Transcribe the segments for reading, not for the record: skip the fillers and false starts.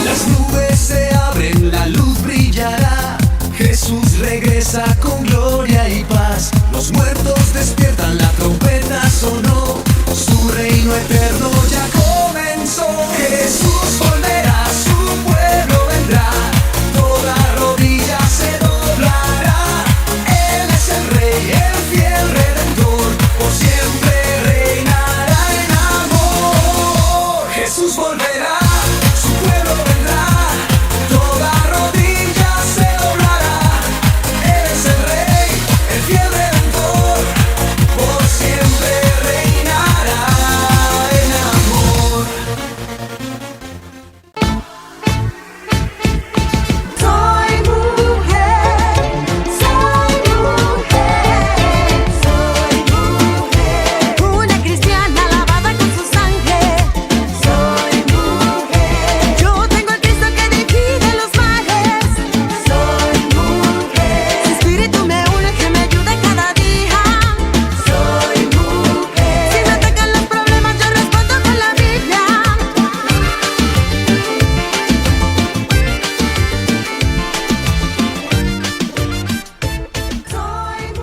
Las nubes se abren, la luz brillará. Jesús regresa con gloria y paz. Los muertos despiertan, la trompeta sonó. Su reino eterno ya comenzó. Jesús volverá, su pueblo vendrá. Toda rodilla se doblará. Él es el Rey, el fiel Redentor. Por siempre reinará en amor. Jesús volverá, su pueblo vendrá. Toda rodilla se doblará. Él es el Rey, el fiel Redentor. Por siempre reinará en amor. Soy mujer, soy mujer, soy mujer, una cristiana lavada con su sangre. Soy mujer, yo tengo el Cristo que divide los mares. Soy mujer, su espíritu me une, que me ayuda cada día. Soy mujer, si me atacan los problemas yo respondo con la Biblia.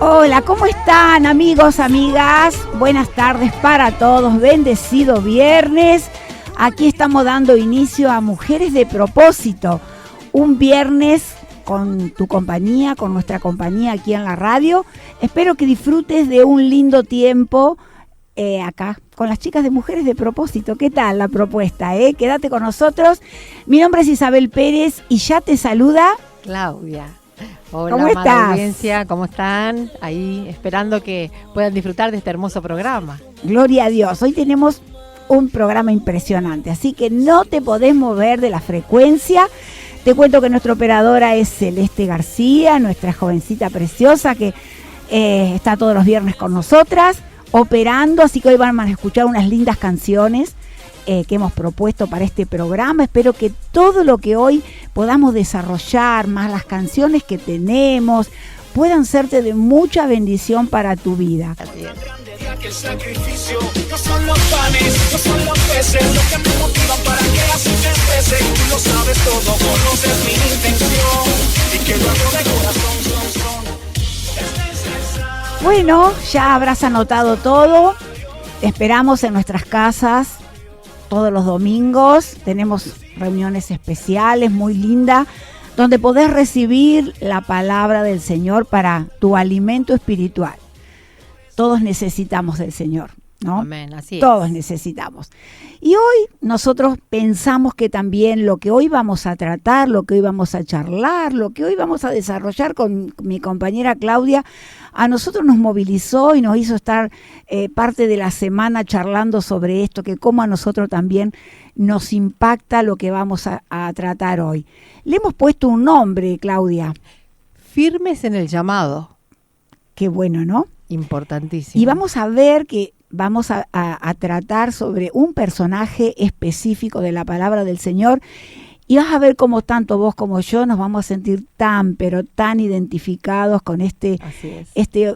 Hola, ¿cómo están amigos, amigas? Buenas tardes para todos, bendecido viernes. Aquí estamos dando inicio a Mujeres de Propósito, un viernes con tu compañía, con nuestra compañía aquí en la radio. Espero que disfrutes de un lindo tiempo acá con las chicas de Mujeres de Propósito. ¿Qué tal la propuesta? Quédate con nosotros. Mi nombre es Isabel Pérez y ya te saluda Claudia. Hola, ¿Cómo amada estás? audiencia, ¿cómo están? Ahí esperando que puedan disfrutar de este hermoso programa. Gloria a Dios. Hoy tenemos un programa impresionante, así que no te podés mover de la frecuencia. Te cuento que nuestra operadora es Celeste García, nuestra jovencita preciosa que está todos los viernes con nosotras, operando, así que hoy van a escuchar unas lindas canciones que hemos propuesto para este programa. Espero que todo lo que hoy podamos desarrollar, más las canciones que tenemos, puedan serte de mucha bendición para tu vida. Así es. De aquel sacrificio, no son los panes, no son los peces, lo que me motivan para que así te empece. Tú lo sabes todo, conoces mi intención y que lo hago de corazón, son. Bueno, ya habrás anotado todo. Esperamos en nuestras casas todos los domingos. Tenemos reuniones especiales muy lindas donde podés recibir la palabra del Señor para tu alimento espiritual. Todos necesitamos del Señor, ¿no? Amén, así es. Todos necesitamos. Y hoy nosotros pensamos que también lo que hoy vamos a tratar, lo que hoy vamos a charlar, lo que hoy vamos a desarrollar con mi compañera Claudia, a nosotros nos movilizó y nos hizo estar parte de la semana charlando sobre esto, que como a nosotros también nos impacta lo que vamos a tratar hoy. Le hemos puesto un nombre, Claudia. Firmes en el llamado. Qué bueno, ¿no? Importantísimo. Y vamos a ver que vamos a tratar sobre un personaje específico de la palabra del Señor, y vas a ver cómo tanto vos como yo nos vamos a sentir tan, pero tan identificados con este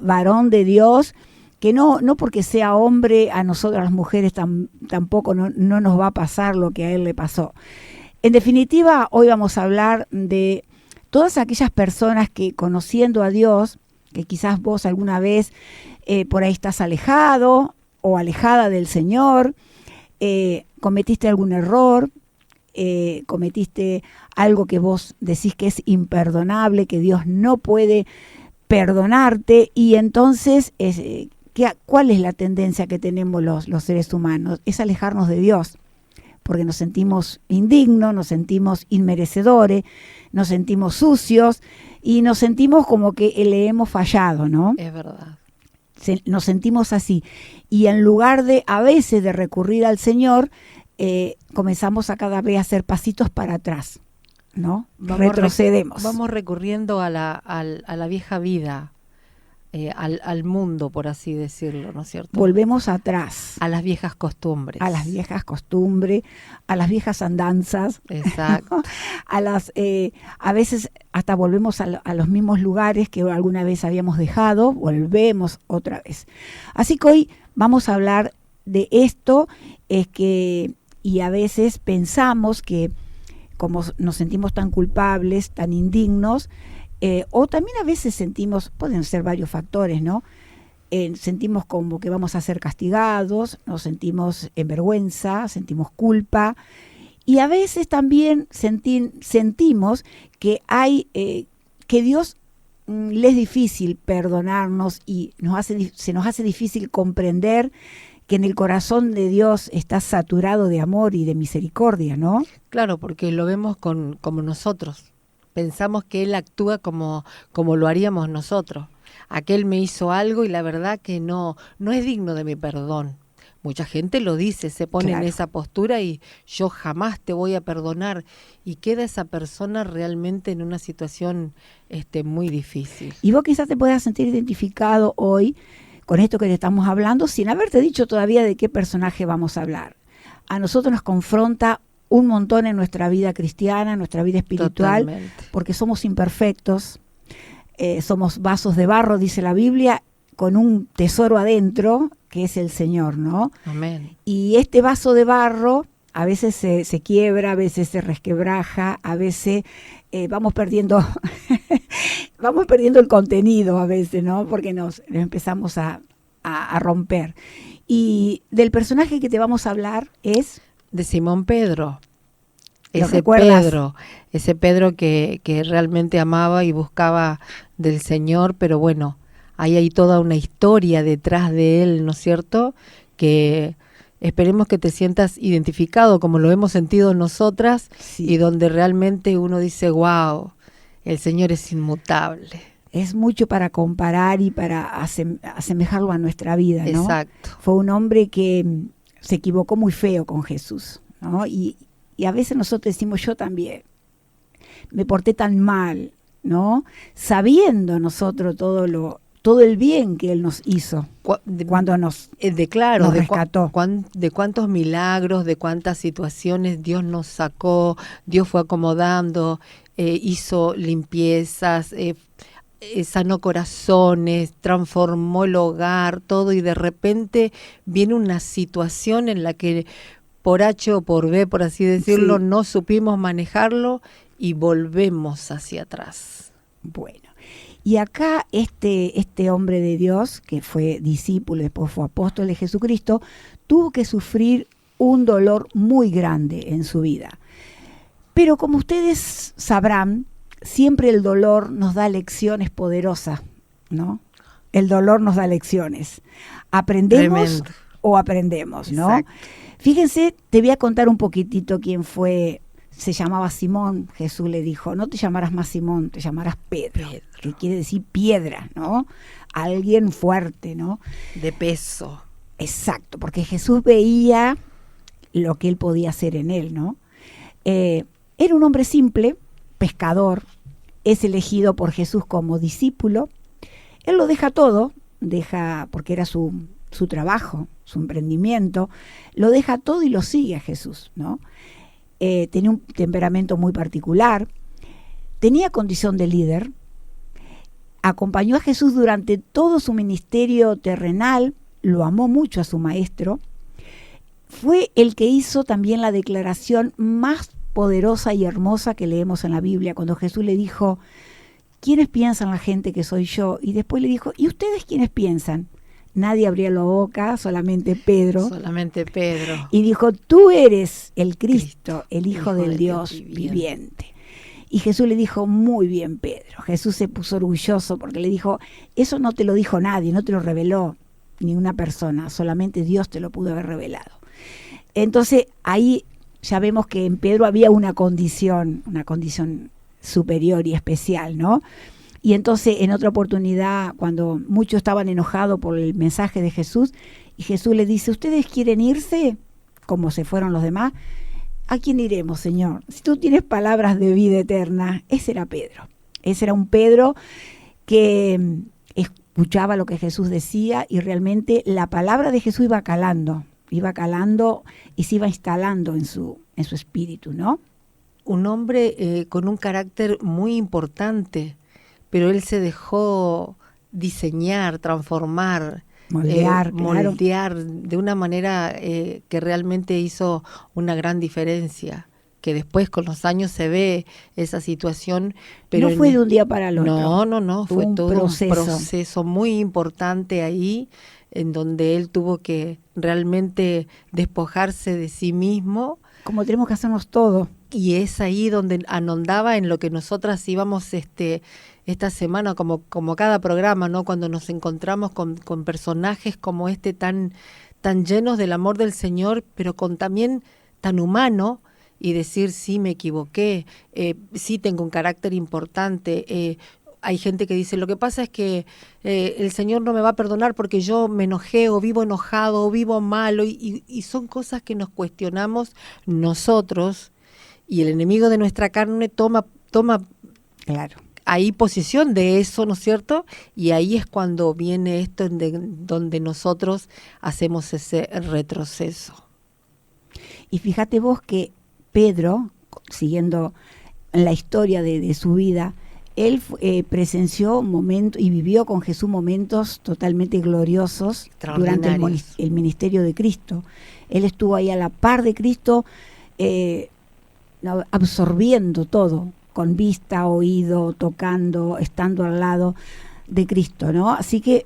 varón de Dios, que no porque sea hombre, a nosotras las mujeres tampoco no nos va a pasar lo que a él le pasó. En definitiva, hoy vamos a hablar de todas aquellas personas que, conociendo a Dios, que quizás vos alguna vez por ahí estás alejado o alejada del Señor, cometiste algún error, cometiste algo que vos decís que es imperdonable, que Dios no puede perdonarte, y entonces ¿cuál es la tendencia que tenemos los seres humanos? Es alejarnos de Dios, porque nos sentimos indignos, nos sentimos inmerecedores, nos sentimos sucios y nos sentimos como que le hemos fallado, ¿no? Es verdad. Nos sentimos así, y en lugar de a veces de recurrir al Señor, comenzamos a cada vez a hacer pasitos para atrás, ¿no? Retrocedemos. Vamos recurriendo a la vieja vida, al mundo, por así decirlo, ¿no es cierto? Volvemos atrás. A las viejas costumbres. A las viejas costumbres, a las viejas andanzas. Exacto. A veces hasta volvemos a los mismos lugares que alguna vez habíamos dejado, volvemos otra vez. Así que hoy vamos a hablar de esto, y a veces pensamos que como nos sentimos tan culpables, tan indignos, o también a veces sentimos, pueden ser varios factores, ¿no? Sentimos como que vamos a ser castigados, nos sentimos en vergüenza, sentimos culpa, y a veces también sentimos que que Dios le es difícil perdonarnos y se nos hace difícil comprender que en el corazón de Dios está saturado de amor y de misericordia, ¿no? Claro, porque lo vemos como nosotros. Pensamos que Él actúa como lo haríamos nosotros. Aquel me hizo algo y la verdad que no es digno de mi perdón. Mucha gente lo dice, se pone en esa postura y yo jamás te voy a perdonar. Y queda esa persona realmente en una situación muy difícil. Y vos quizás te puedas sentir identificado hoy con esto que te estamos hablando, sin haberte dicho todavía de qué personaje vamos a hablar. A nosotros nos confronta un montón en nuestra vida cristiana, en nuestra vida espiritual, totalmente, porque somos imperfectos, somos vasos de barro, dice la Biblia, con un tesoro adentro, que es el Señor, ¿no? Amén. Y este vaso de barro a veces se quiebra, a veces se resquebraja, a veces vamos perdiendo el contenido a veces, ¿no? Porque nos empezamos a romper. Y del personaje que te vamos a hablar es de Simón Pedro. Ese Pedro que realmente amaba y buscaba del Señor, pero bueno, ahí hay toda una historia detrás de él, ¿no es cierto? Que esperemos que te sientas identificado como lo hemos sentido nosotras, sí, y donde realmente uno dice, wow, el Señor es inmutable. Es mucho para comparar y para asemejarlo a nuestra vida, ¿no? Exacto. Fue un hombre que se equivocó muy feo con Jesús, ¿no? Y a veces nosotros decimos, yo también me porté tan mal, ¿no? Sabiendo nosotros todo el bien que Él nos hizo cuando nos rescató. De cuántos milagros, de cuántas situaciones Dios nos sacó, Dios fue acomodando, hizo limpiezas, sanó corazones, transformó el hogar, todo, y de repente viene una situación en la que por H o por B, por así decirlo, no supimos manejarlo y volvemos hacia atrás. Bueno, y acá este hombre de Dios, que fue discípulo, después fue apóstol de Jesucristo, tuvo que sufrir un dolor muy grande en su vida. Pero como ustedes sabrán, siempre el dolor nos da lecciones poderosas, ¿no? El dolor nos da lecciones. Aprendemos. Tremendo. O aprendemos, ¿no? Exacto. Fíjense, te voy a contar un poquitito quién fue. Se llamaba Simón. Jesús le dijo, no te llamarás más Simón, te llamarás Pedro, que quiere decir piedra, ¿no? Alguien fuerte, ¿no? De peso. Exacto, porque Jesús veía lo que él podía hacer en él, ¿no? Era un hombre simple, pescador, es elegido por Jesús como discípulo. Él lo deja todo, porque era su trabajo, su emprendimiento, lo deja todo y lo sigue a Jesús, ¿no? Tenía un temperamento muy particular, tenía condición de líder, acompañó a Jesús durante todo su ministerio terrenal, lo amó mucho a su maestro, fue el que hizo también la declaración más poderosa y hermosa que leemos en la Biblia, cuando Jesús le dijo, ¿quiénes piensan la gente que soy yo? Y después le dijo, ¿y ustedes quiénes piensan? Nadie abrió la boca, solamente Pedro. Solamente Pedro. Y dijo, tú eres el Cristo, el Hijo del Dios viviente. Y Jesús le dijo, muy bien, Pedro. Jesús se puso orgulloso porque le dijo, eso no te lo dijo nadie, no te lo reveló ni una persona, solamente Dios te lo pudo haber revelado. Entonces, ahí ya vemos que en Pedro había una condición superior y especial, ¿no? Y entonces en otra oportunidad, cuando muchos estaban enojados por el mensaje de Jesús, y Jesús le dice, ¿ustedes quieren irse como se fueron los demás? ¿A quién iremos, Señor? Si tú tienes palabras de vida eterna. Ese era Pedro. Ese era un Pedro que escuchaba lo que Jesús decía y realmente la palabra de Jesús iba calando y se iba instalando en su espíritu, ¿no? Un hombre con un carácter muy importante, pero él se dejó diseñar, transformar, Moldear, moldear de una manera que realmente hizo una gran diferencia, que después con los años se ve esa situación. Pero no fue de un día para el otro. No, fue todo un proceso muy importante ahí, en donde él tuvo que realmente despojarse de sí mismo. Como tenemos que hacernos todo. Y es ahí donde anondaba en lo que nosotras íbamos esta semana, como cada programa, ¿no? Cuando nos encontramos con personajes como tan llenos del amor del Señor, pero también tan humano, y decir, sí, me equivoqué, sí tengo un carácter importante. Hay gente que dice, lo que pasa es que el Señor no me va a perdonar porque yo me enojé, o vivo enojado, o vivo malo, y son cosas que nos cuestionamos nosotros, y el enemigo de nuestra carne toma Claro. ahí posición de eso, ¿no es cierto? Y ahí es cuando viene esto donde nosotros hacemos ese retroceso. Y fíjate vos que Pedro, siguiendo la historia de su vida, él presenció momentos y vivió con Jesús momentos totalmente gloriosos durante el ministerio de Cristo. Él estuvo ahí a la par de Cristo, absorbiendo todo, con vista, oído, tocando, estando al lado de Cristo, ¿no? Así que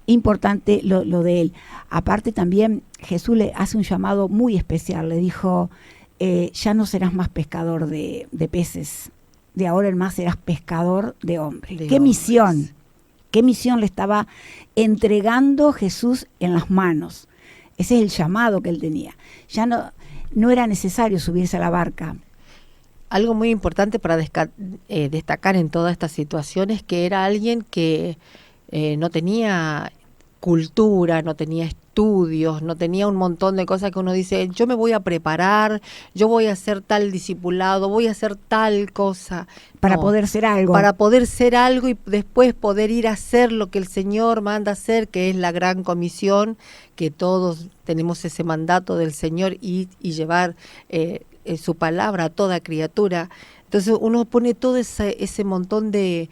importante lo de él. Aparte también Jesús le hace un llamado muy especial, le dijo, ya no serás más pescador de peces, de ahora en más serás pescador de hombres. ¿Qué misión? ¿Qué misión le estaba entregando Jesús en las manos? Ese es el llamado que él tenía. Ya no era necesario subirse a la barca. Algo muy importante para destacar en toda esta situación es que era alguien que no tenía cultura, no tenía estudios, no tenía un montón de cosas que uno dice, yo me voy a preparar, yo voy a hacer tal discipulado, voy a hacer tal cosa. Para poder ser algo. Para poder ser algo y después poder ir a hacer lo que el Señor manda hacer, que es la gran comisión, que todos tenemos ese mandato del Señor y llevar su palabra a toda criatura. Entonces uno pone todo ese montón de,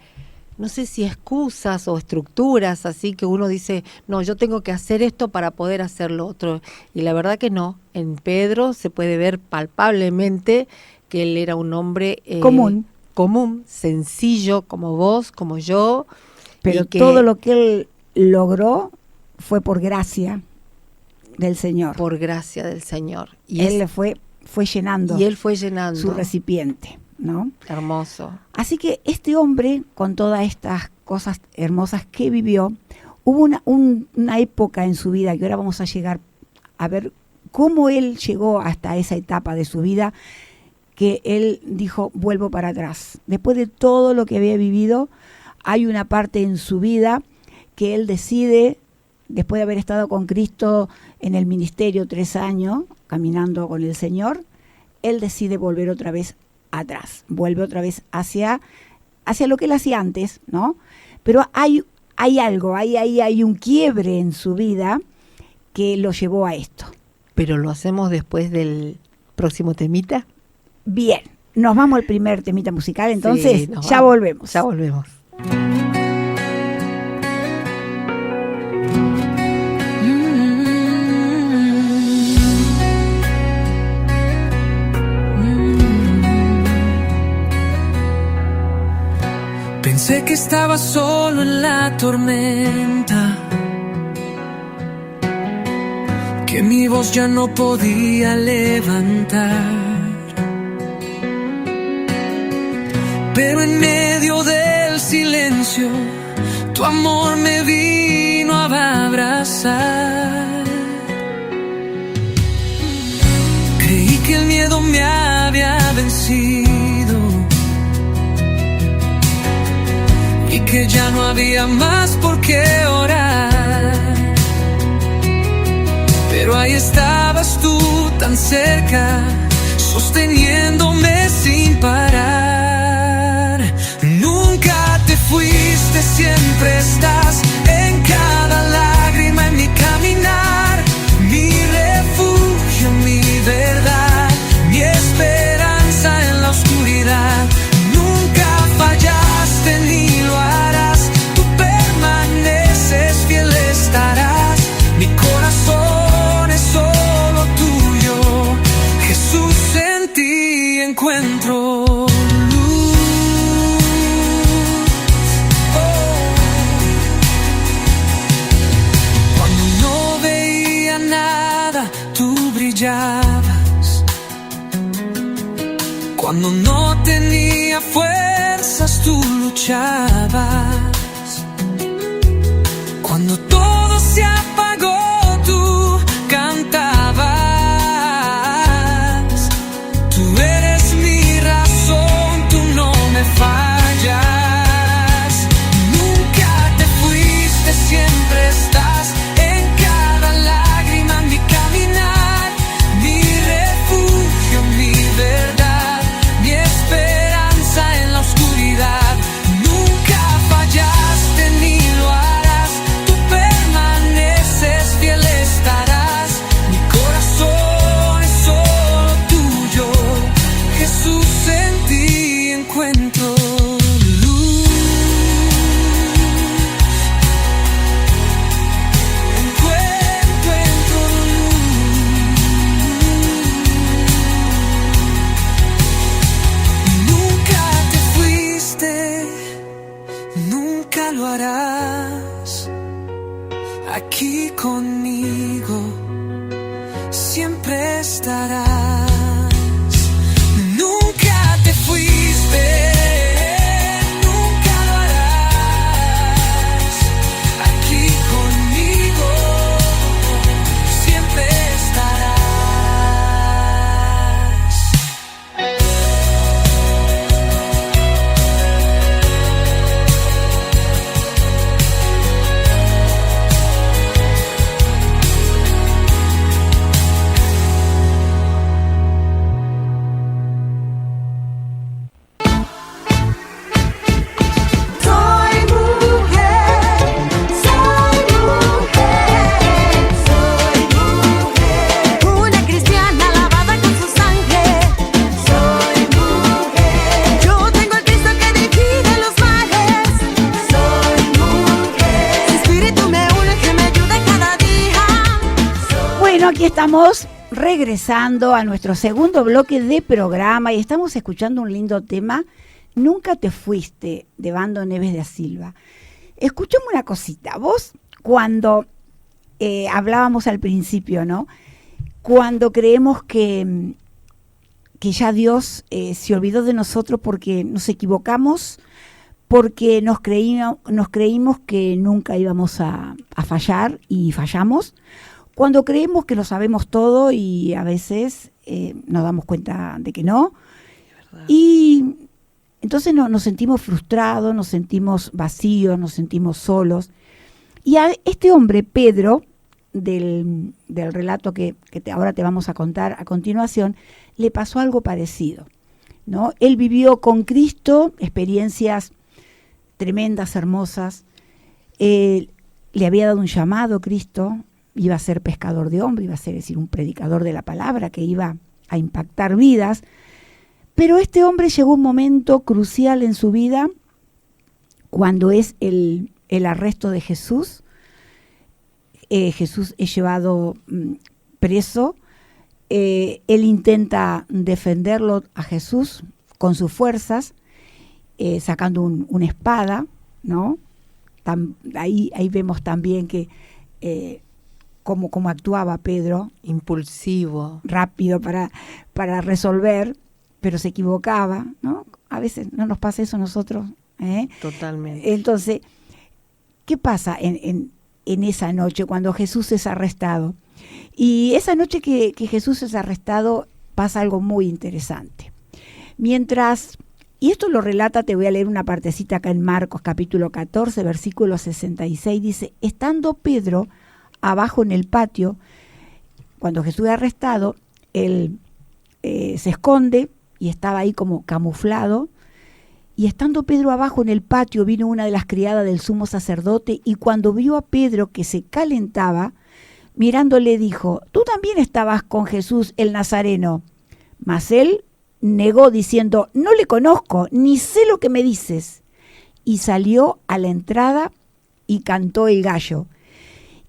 no sé si excusas o estructuras, así que uno dice, no, yo tengo que hacer esto para poder hacer lo otro. Y la verdad que no. En Pedro se puede ver palpablemente que él era un hombre común, sencillo, como vos, como yo. Pero todo lo que él logró fue por gracia del Señor. Por gracia del Señor. Y él fue llenando. Y él fue llenando su recipiente, ¿no? Hermoso. Así que este hombre, con todas estas cosas hermosas que vivió, hubo una época en su vida, que ahora vamos a llegar a ver cómo él llegó hasta esa etapa de su vida, que él dijo, vuelvo para atrás. Después de todo lo que había vivido, hay una parte en su vida que él decide, después de haber estado con Cristo en el ministerio 3 años, caminando con el Señor, él decide volver otra vez atrás, vuelve otra vez hacia lo que él hacía antes, ¿no? Pero hay algo, hay un quiebre en su vida que lo llevó a esto. ¿Pero lo hacemos después del próximo temita? Bien, nos vamos al primer temita musical, entonces sí, ya volvemos. Ya volvemos. Pensé que estaba solo en la tormenta, que mi voz ya no podía levantar. Pero en medio del silencio, tu amor me vino a abrazar. Creí que el miedo me había vencido y que ya no había más por qué orar. Pero ahí estabas tú tan cerca, sosteniéndome sin parar. Nunca te fuiste fuiste, siempre estás en cada lágrima, en mi caminar, mi refugio, mi verdad, mi esperanza en la oscuridad. Nunca fallaste ni lo harás, tú permaneces, fiel estarás. Mi corazón es solo tuyo, Jesús, en ti encuentro luz. Cuando no veía nada, tú brillabas. Cuando no tenía fuerzas, tú luchabas. Cuando todo se apagó, tú cantabas. Tú eres mi razón, tú no me fallas. Nunca te fuiste, siempre estás en cada lágrima, en mi caminar, mi refugio, mi verdad, mi esperanza en la oscuridad. Nunca fallaste ni lo harás, tú permaneces, fiel estarás. Mi corazón es solo tuyo, Jesús, en ti encuentro luz. Encuentro luz. Nunca te fuiste, nunca lo harás. Aquí conmigo siempre estarás. Nunca te fuiste, nunca lo harás. Aquí conmigo siempre estarás. Soy mujer, soy mujer, soy mujer. Una cristiana lavada con su sangre. Soy mujer. Yo tengo el Cristo que divide los mares. Soy mujer. Su espíritu me urge, me ayuda cada día. Bueno, aquí estamos regresando a nuestro segundo bloque de programa y estamos escuchando un lindo tema, Nunca te fuiste, de Bando Neves da Silva. Escúchame una cosita, vos cuando hablábamos al principio, ¿no? Cuando creemos que ya Dios se olvidó de nosotros porque nos equivocamos, porque nos creímos que nunca íbamos a fallar y fallamos, cuando creemos que lo sabemos todo y a veces nos damos cuenta de que no, y entonces nos sentimos frustrados, nos sentimos vacíos, nos sentimos solos. Y a este hombre, Pedro, del relato que ahora te vamos a contar a continuación, le pasó algo parecido, ¿no? Él vivió con Cristo experiencias tremendas, hermosas. Le había dado un llamado Cristo, iba a ser pescador de hombres, iba a ser, es decir, un predicador de la palabra que iba a impactar vidas. Pero este hombre llegó un momento crucial en su vida cuando es el arresto de Jesús. Jesús es llevado preso. Él intenta defenderlo a Jesús con sus fuerzas, sacando una espada, ¿no? Ahí vemos también que cómo actuaba Pedro. Impulsivo. Rápido para resolver, pero se equivocaba, ¿no? A veces no nos pasa eso a nosotros, ¿eh? Totalmente. Entonces, ¿qué pasa en esa noche cuando Jesús es arrestado? Y esa noche que Jesús es arrestado pasa algo muy interesante. Y esto lo relata, te voy a leer una partecita acá en Marcos capítulo 14, versículo 66, dice: estando Pedro abajo en el patio, cuando Jesús es arrestado, él se esconde y estaba ahí como camuflado, Y estando Pedro abajo en el patio, vino una de las criadas del sumo sacerdote, y cuando vio a Pedro que se calentaba, mirándole dijo: tú también estabas con Jesús el Nazareno. Mas él negó diciendo: no le conozco, ni sé lo que me dices. Y salió a la entrada y cantó el gallo.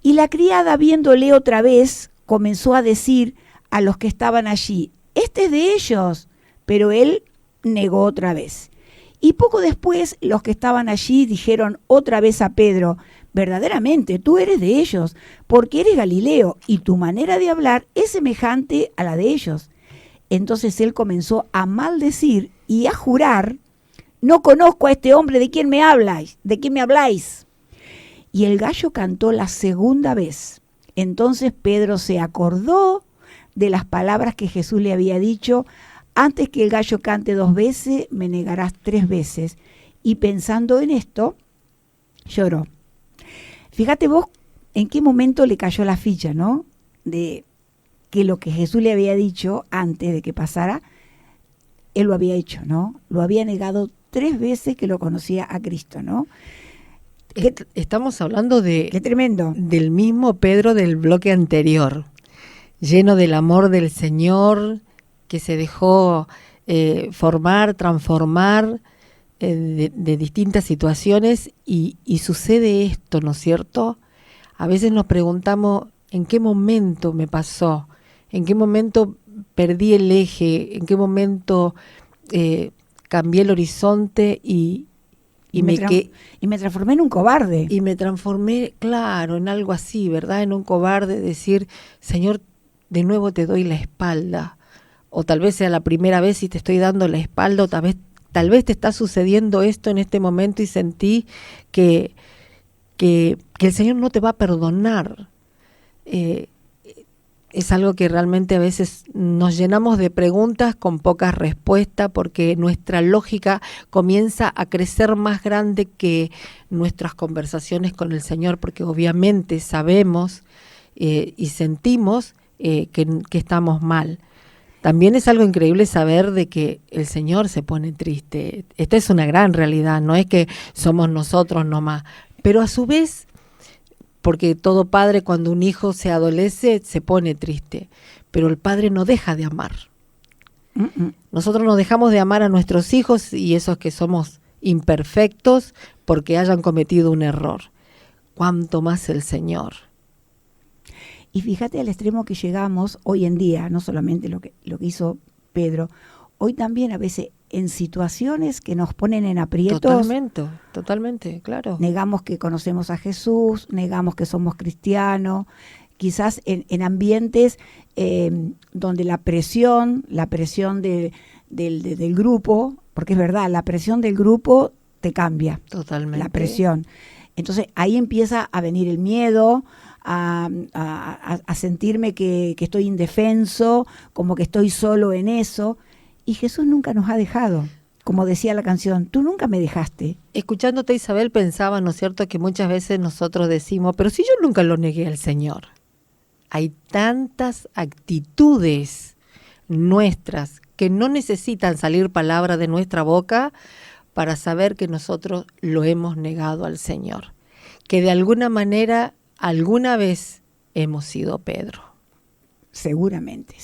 Y la criada, viéndole otra vez, comenzó a decir a los que estaban allí: este es de ellos. Pero él negó otra vez. Y poco después los que estaban allí dijeron otra vez a Pedro: verdaderamente tú eres de ellos, porque eres Galileo, y tu manera de hablar es semejante a la de ellos. Entonces él comenzó a maldecir y a jurar: no conozco a este hombre de quien me habláis, Y el gallo cantó la segunda vez. Entonces Pedro se acordó de las palabras que Jesús le había dicho: antes que el gallo cante 2 veces, me negarás 3 veces. Y pensando en esto, lloró. Fíjate vos en qué momento le cayó la ficha, ¿no? De que lo que Jesús le había dicho antes de que pasara, él lo había hecho, ¿no? Lo había negado 3 veces que lo conocía a Cristo, ¿no? Estamos hablando Qué tremendo. del mismo Pedro del bloque anterior, lleno del amor del Señor, que se dejó formar, transformar de distintas situaciones y sucede esto, ¿no es cierto? A veces nos preguntamos: ¿en qué momento me pasó? ¿En qué momento perdí el eje? ¿En qué momento cambié el horizonte y me transformé en un cobarde? Y me transformé, claro, en algo así, ¿verdad? En un cobarde, decir: Señor, de nuevo te doy la espalda. O tal vez sea la primera vez y te estoy dando la espalda, o tal vez te está sucediendo esto en este momento y sentí que el Señor no te va a perdonar. Es algo que realmente a veces nos llenamos de preguntas con pocas respuestas, porque nuestra lógica comienza a crecer más grande que nuestras conversaciones con el Señor, porque obviamente sabemos y sentimos que estamos mal. También es algo increíble saber de que el Señor se pone triste. Esta es una gran realidad, no es que somos nosotros nomás, pero a su vez, porque todo padre cuando un hijo se adolece se pone triste, pero el padre no deja de amar. Nosotros no dejamos de amar a nuestros hijos, y esos que somos imperfectos porque hayan cometido un error. ¿Cuánto más el Señor? Y fíjate al extremo que llegamos hoy en día, no solamente lo que hizo Pedro, hoy también a veces en situaciones que nos ponen en aprietos. Totalmente, claro. Negamos que conocemos a Jesús, negamos que somos cristianos, quizás en ambientes donde la presión del grupo, porque es verdad, la presión del grupo te cambia. Totalmente. La presión. Entonces ahí empieza a venir el miedo, a sentirme que estoy indefenso, como que estoy solo en eso. Y Jesús nunca nos ha dejado. Como decía la canción, tú nunca me dejaste. Escuchándote, Isabel, pensaba, ¿no es cierto?, que muchas veces nosotros decimos: pero si yo nunca lo negué al Señor. Hay tantas actitudes nuestras que no necesitan salir palabras de nuestra boca para saber que nosotros lo hemos negado al Señor. Que de alguna manera, alguna vez hemos sido Pedro. Seguramente.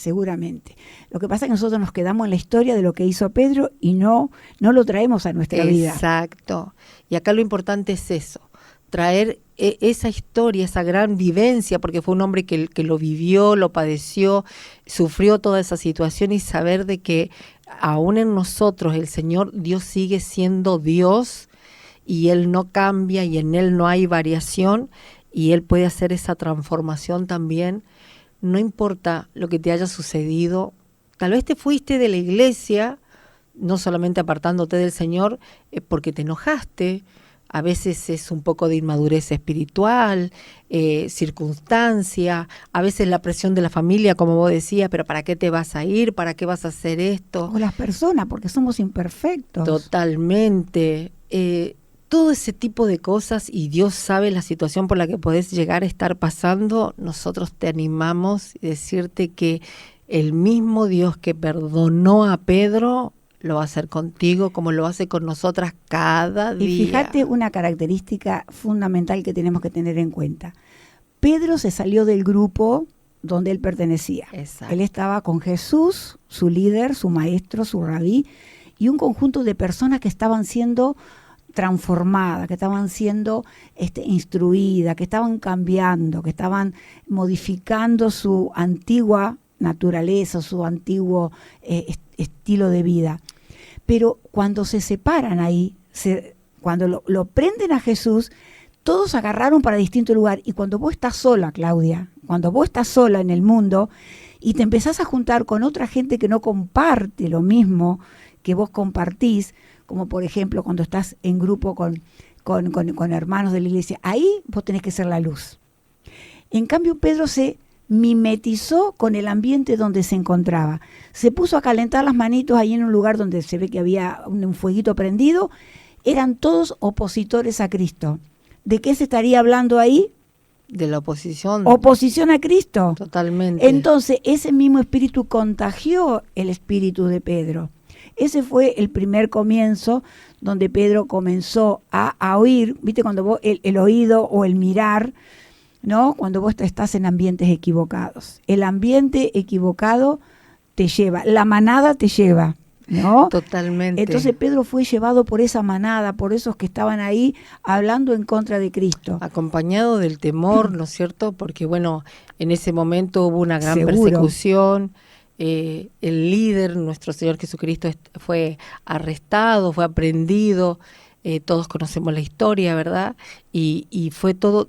Lo que pasa es que nosotros nos quedamos en la historia de lo que hizo Pedro y no lo traemos a nuestra vida. Exacto. Y acá lo importante es eso, traer esa historia, esa gran vivencia, porque fue un hombre que lo vivió, lo padeció, sufrió toda esa situación, y saber de que aún en nosotros el Señor, Dios sigue siendo Dios, y Él no cambia y en Él no hay variación, y Él puede hacer esa transformación también. No importa lo que te haya sucedido, tal vez te fuiste de la iglesia, no solamente apartándote del Señor porque te enojaste. A veces es un poco de inmadurez espiritual, circunstancia, a veces la presión de la familia, como vos decías: pero ¿para qué te vas a ir? ¿Para qué vas a hacer esto? O las personas, porque somos imperfectos. Totalmente. Todo ese tipo de cosas, y Dios sabe la situación por la que podés llegar a estar pasando. Nosotros te animamos y decirte que el mismo Dios que perdonó a Pedro lo va a hacer contigo, como lo hace con nosotras cada día. Y fíjate una característica fundamental que tenemos que tener en cuenta. Pedro se salió del grupo donde él pertenecía. Exacto. Él estaba con Jesús, su líder, su maestro, su rabí, y un conjunto de personas que estaban siendo transformadas, que estaban siendo instruidas, que estaban cambiando, que estaban modificando su antigua naturaleza, su antiguo estilo de vida. Pero cuando se separan ahí, cuando lo prenden a Jesús, todos agarraron para distinto lugar. Y cuando vos estás sola, Claudia, cuando vos estás sola en el mundo y te empezás a juntar con otra gente que no comparte lo mismo que vos compartís, como por ejemplo cuando estás en grupo con hermanos de la iglesia, ahí vos tenés que ser la luz. En cambio, Pedro se mimetizó con el ambiente donde se encontraba. Se puso a calentar las manitos ahí en un lugar donde se ve que había un fueguito prendido. Eran todos opositores a Cristo. ¿De qué se estaría hablando ahí? De la oposición. Oposición a Cristo. Totalmente. Entonces, ese mismo espíritu contagió el espíritu de Pedro. Ese fue el primer comienzo donde Pedro comenzó a oír, ¿viste? Cuando vos, el oído o el mirar, ¿no? Cuando vos estás en ambientes equivocados. El ambiente equivocado te lleva, la manada te lleva, ¿no? Totalmente. Entonces Pedro fue llevado por esa manada, por esos que estaban ahí hablando en contra de Cristo. Acompañado del temor, ¿no es cierto? Porque bueno, en ese momento hubo una gran Seguro. persecución. El líder, nuestro Señor Jesucristo, fue arrestado, fue aprehendido. Todos conocemos la historia, ¿verdad? Y fue todo,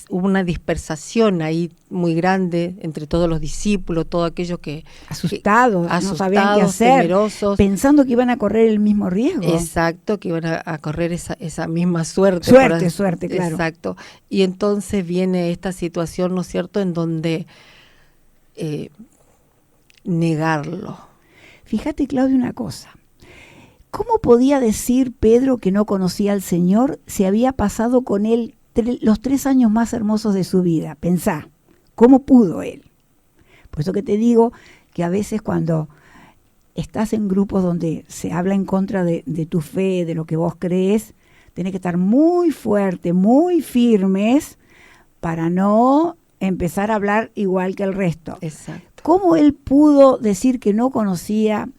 hubo una dispersación ahí muy grande entre todos los discípulos, todos aquellos que asustados, no sabían qué hacer, temerosos, pensando que iban a correr el mismo riesgo. Exacto, que iban a correr esa misma suerte. Suerte, claro. Exacto. Y entonces viene esta situación, ¿no es cierto?, en donde negarlo. Fíjate, Claudia, una cosa. ¿Cómo podía decir Pedro que no conocía al Señor si había pasado con él los 3 años más hermosos de su vida? Pensá, ¿cómo pudo él? Por eso que te digo que a veces cuando estás en grupos donde se habla en contra de tu fe, de lo que vos crees, tenés que estar muy fuerte, muy firmes para no empezar a hablar igual que el resto. Exacto. ¿Cómo él pudo decir que no conocía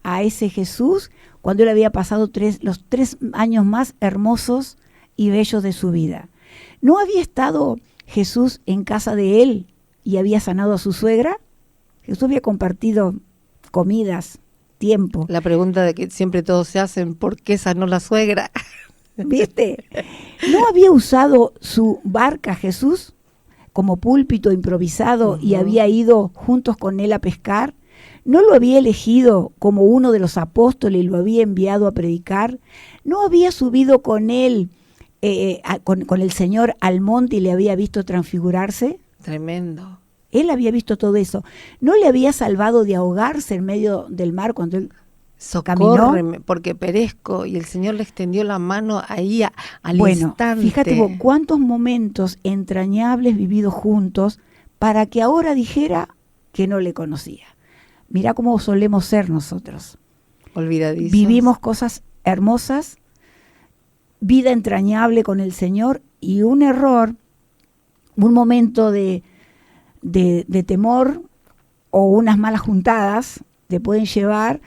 a ese Jesús cuando él había pasado los 3 años más hermosos y bellos de su vida? ¿No había estado Jesús en casa de él y había sanado a su suegra? Jesús había compartido comidas, tiempo. La pregunta de que siempre todos se hacen, ¿por qué sanó la suegra? ¿Viste? ¿No había usado su barca Jesús como púlpito improvisado y había ido juntos con él a pescar? ¿No lo había elegido como uno de los apóstoles y lo había enviado a predicar? ¿No había subido con él, con el Señor al monte y le había visto transfigurarse? Tremendo. Él había visto todo eso. ¿No le había salvado de ahogarse en medio del mar cuando él Socórreme, porque perezco? Y el Señor le extendió la mano ahí al instante. Fíjate vos, cuántos momentos entrañables vividos juntos para que ahora dijera que no le conocía. Mirá cómo solemos ser nosotros. Olvidadizos. Vivimos cosas hermosas, vida entrañable con el Señor, y un error, un momento de temor o unas malas juntadas te pueden llevar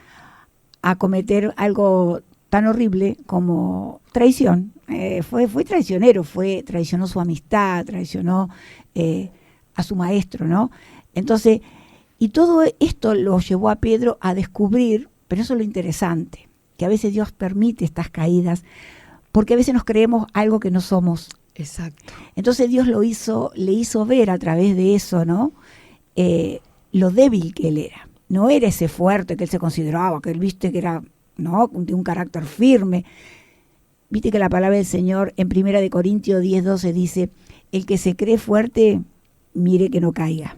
a cometer algo tan horrible como traición. Fue traicionero, traicionó su amistad, traicionó a su maestro, ¿no? Entonces, y todo esto lo llevó a Pedro a descubrir, pero eso es lo interesante, que a veces Dios permite estas caídas, porque a veces nos creemos algo que no somos. Exacto. Entonces Dios le hizo ver a través de eso, ¿no? Lo débil que él era. No era ese fuerte que él se consideraba, que él viste que era, ¿no?, de un carácter firme. Viste que la palabra del Señor en 1 Corintios 10:12 dice: el que se cree fuerte, mire que no caiga.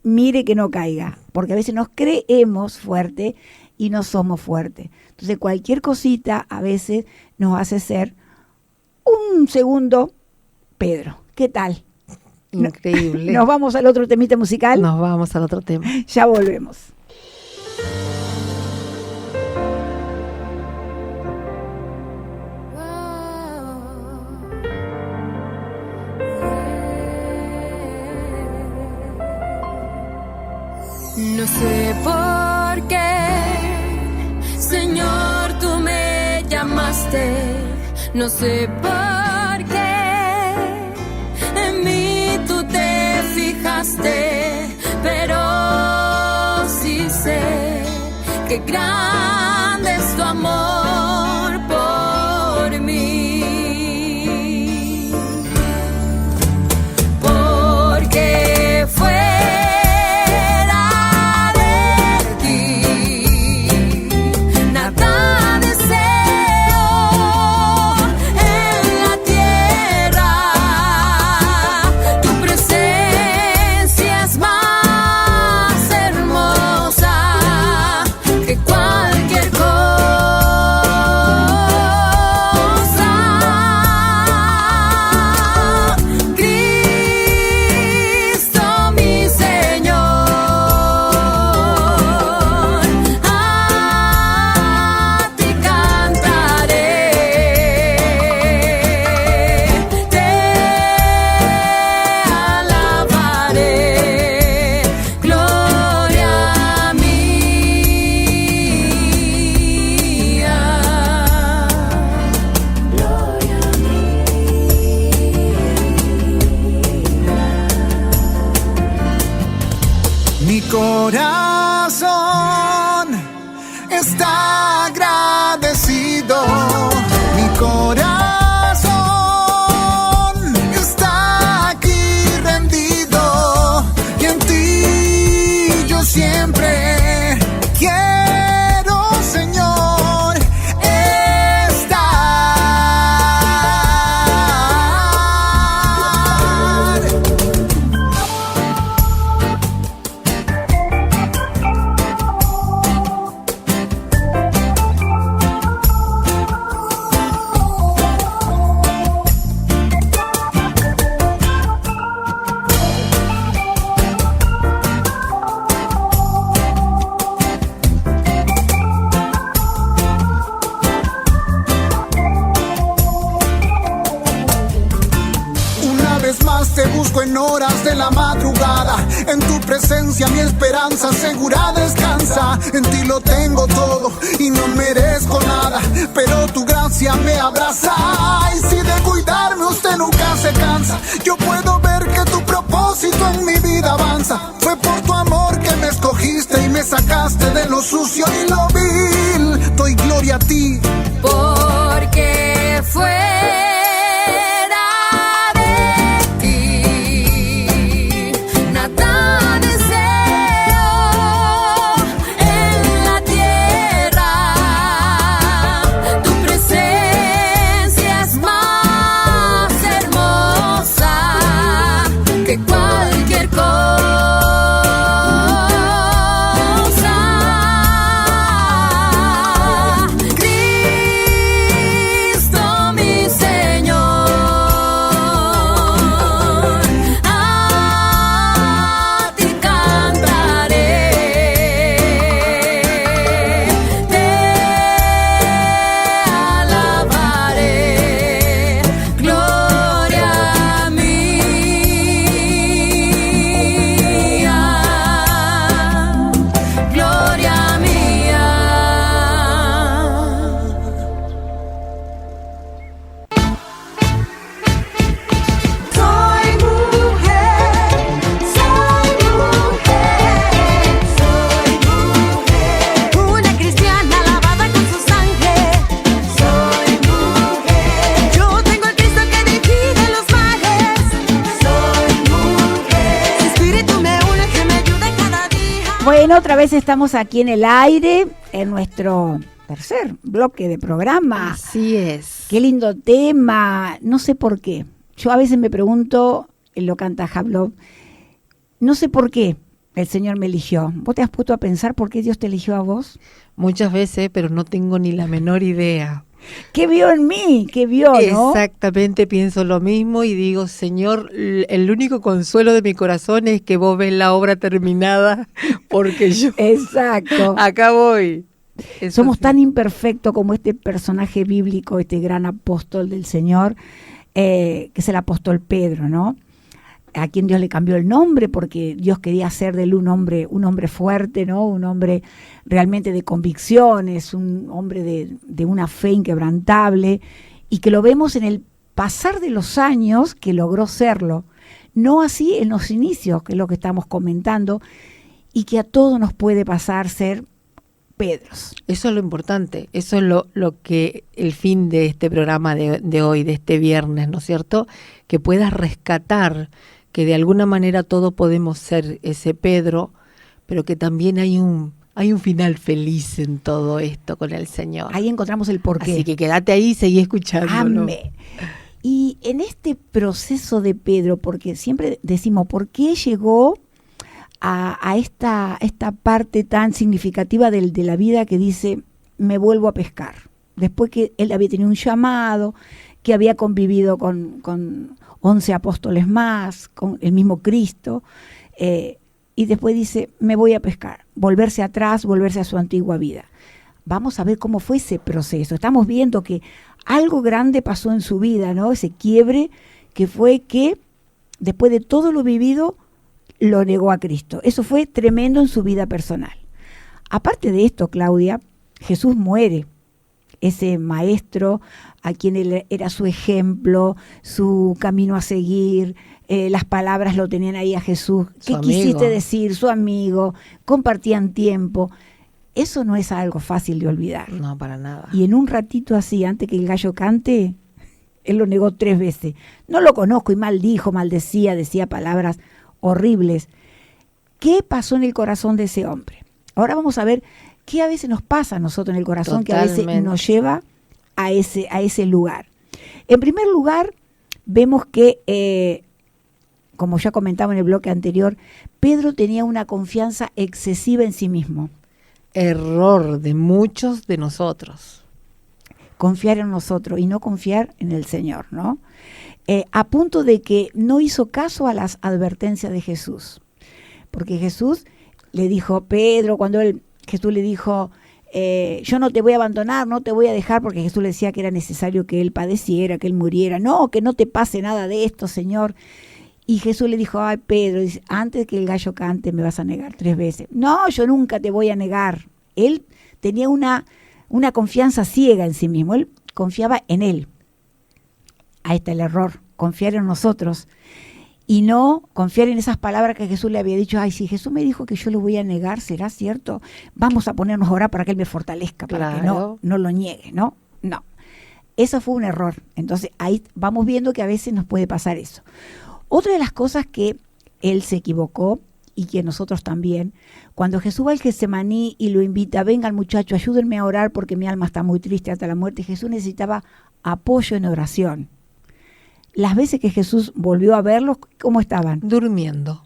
Mire que no caiga, porque a veces nos creemos fuerte y no somos fuertes. Entonces cualquier cosita a veces nos hace ser un segundo Pedro. ¿Qué tal? Increíble. ¿Nos vamos al otro temita musical? Nos vamos al otro tema. Ya volvemos. No sé por qué, Señor, tú me llamaste. No sé por qué en mí tú te fijaste, pero sí sé que grande es tu amor por mí. Porque fuera de ti nada deseo en la tierra. Tu presencia es más hermosa que cualquier cosa. Cristo mi Señor, a ti cantaré, te alabaré, gloria mía. Mi corazón está agradecido. Mi corazón está aquí rendido. Y en ti yo siempre quiero, Señor, estar. Una vez más te busco en horas de la madrugada. En tu presencia mi esperanza segura descansa. En ti lo tengo todo y no merezco nada, pero tu gracia me abraza. Y si de cuidarme usted nunca se cansa, yo puedo ver que tu propósito en mi vida avanza. Fue por tu amor que me escogiste y me sacaste de lo sucio y lo vil. Doy gloria a ti. Porque fuera de ti nada deseo en la tierra. Tu presencia es más hermosa que cualquier cosa. Cristo mi Señor, a ti cantaré, te alabaré, gloria mía, gloria mía. Soy mujer, soy mujer, soy mujer, una cristiana lavada con su sangre. Soy mujer, yo tengo el Cristo que divide los mares. Soy mujer, su espíritu me une, que me ayuda cada día. Bueno, otra vez estamos aquí en el aire, en nuestro tercer bloque de programa. Así es. Qué lindo tema. No sé por qué. Yo a veces me pregunto, lo canta Jablov, no sé por qué el Señor me eligió. ¿Vos te has puesto a pensar por qué Dios te eligió a vos? Muchas veces, pero no tengo ni la menor idea. ¿Qué vio en mí? ¿Qué vio, no? Exactamente, pienso lo mismo y digo, Señor, el único consuelo de mi corazón es que vos ves la obra terminada, porque yo Exacto. acá voy. Eso Somos sí. tan imperfectos como este personaje bíblico, este gran apóstol del Señor, que es el apóstol Pedro, ¿no? a quien Dios le cambió el nombre, porque Dios quería hacer de él un hombre fuerte, ¿no? Un hombre realmente de convicciones, un hombre de una fe inquebrantable, y que lo vemos en el pasar de los años que logró serlo. No así en los inicios, que es lo que estamos comentando, y que a todos nos puede pasar ser Pedros. Eso es lo importante, eso es lo que el fin de este programa de hoy, de este viernes, ¿no es cierto? Que puedas rescatar que de alguna manera todos podemos ser ese Pedro, pero que también hay un final feliz en todo esto con el Señor. Ahí encontramos el porqué. Así que quédate ahí y seguí escuchándolo. Amén. Y en este proceso de Pedro, porque siempre decimos, ¿por qué llegó a esta parte tan significativa de la vida que dice, me vuelvo a pescar? Después que él había tenido un llamado, que había convivido con 11 apóstoles más, con el mismo Cristo, y después dice, me voy a pescar, volverse atrás, volverse a su antigua vida. Vamos a ver cómo fue ese proceso. Estamos viendo que algo grande pasó en su vida, ¿no? Ese quiebre que fue que después de todo lo vivido, lo negó a Cristo. Eso fue tremendo en su vida personal. Aparte de esto, Claudia, Jesús muere. Ese maestro a quien él era su ejemplo, su camino a seguir, las palabras lo tenían ahí a Jesús. ¿Qué quisiste decir? Su amigo, compartían tiempo. Eso no es algo fácil de olvidar. No, para nada. Y en un ratito así, antes que el gallo cante, él lo negó 3 veces. No lo conozco y maldijo, maldecía, decía palabras horribles. ¿Qué pasó en el corazón de ese hombre? Ahora vamos a ver qué a veces nos pasa a nosotros en el corazón, Totalmente. que a veces nos lleva a ese lugar. En primer lugar, vemos que, como ya comentaba en el bloque anterior, Pedro tenía una confianza excesiva en sí mismo. Error de muchos de nosotros. Confiar en nosotros y no confiar en el Señor, ¿no? A punto de que no hizo caso a las advertencias de Jesús. Porque Jesús le dijo, Pedro, cuando Jesús le dijo, yo no te voy a abandonar, no te voy a dejar, porque Jesús le decía que era necesario que él padeciera, que él muriera. No, que no te pase nada de esto, Señor. Y Jesús le dijo, ay, Pedro, dice, antes que el gallo cante me vas a negar 3 veces. No, yo nunca te voy a negar. Él tenía una confianza ciega en sí mismo. Él confiaba en él. Ahí está el error, confiar en nosotros. Y no confiar en esas palabras que Jesús le había dicho. Ay, si Jesús me dijo que yo lo voy a negar, ¿será cierto? Vamos a ponernos a orar para que Él me fortalezca, para que no lo niegue, ¿no? No. Eso fue un error. Entonces ahí vamos viendo que a veces nos puede pasar eso. Otra de las cosas que Él se equivocó, y que nosotros también, cuando Jesús va al Getsemaní y lo invita, vengan muchachos, ayúdenme a orar porque mi alma está muy triste hasta la muerte. Jesús necesitaba apoyo en oración. Las veces que Jesús volvió a verlos, ¿cómo estaban? Durmiendo.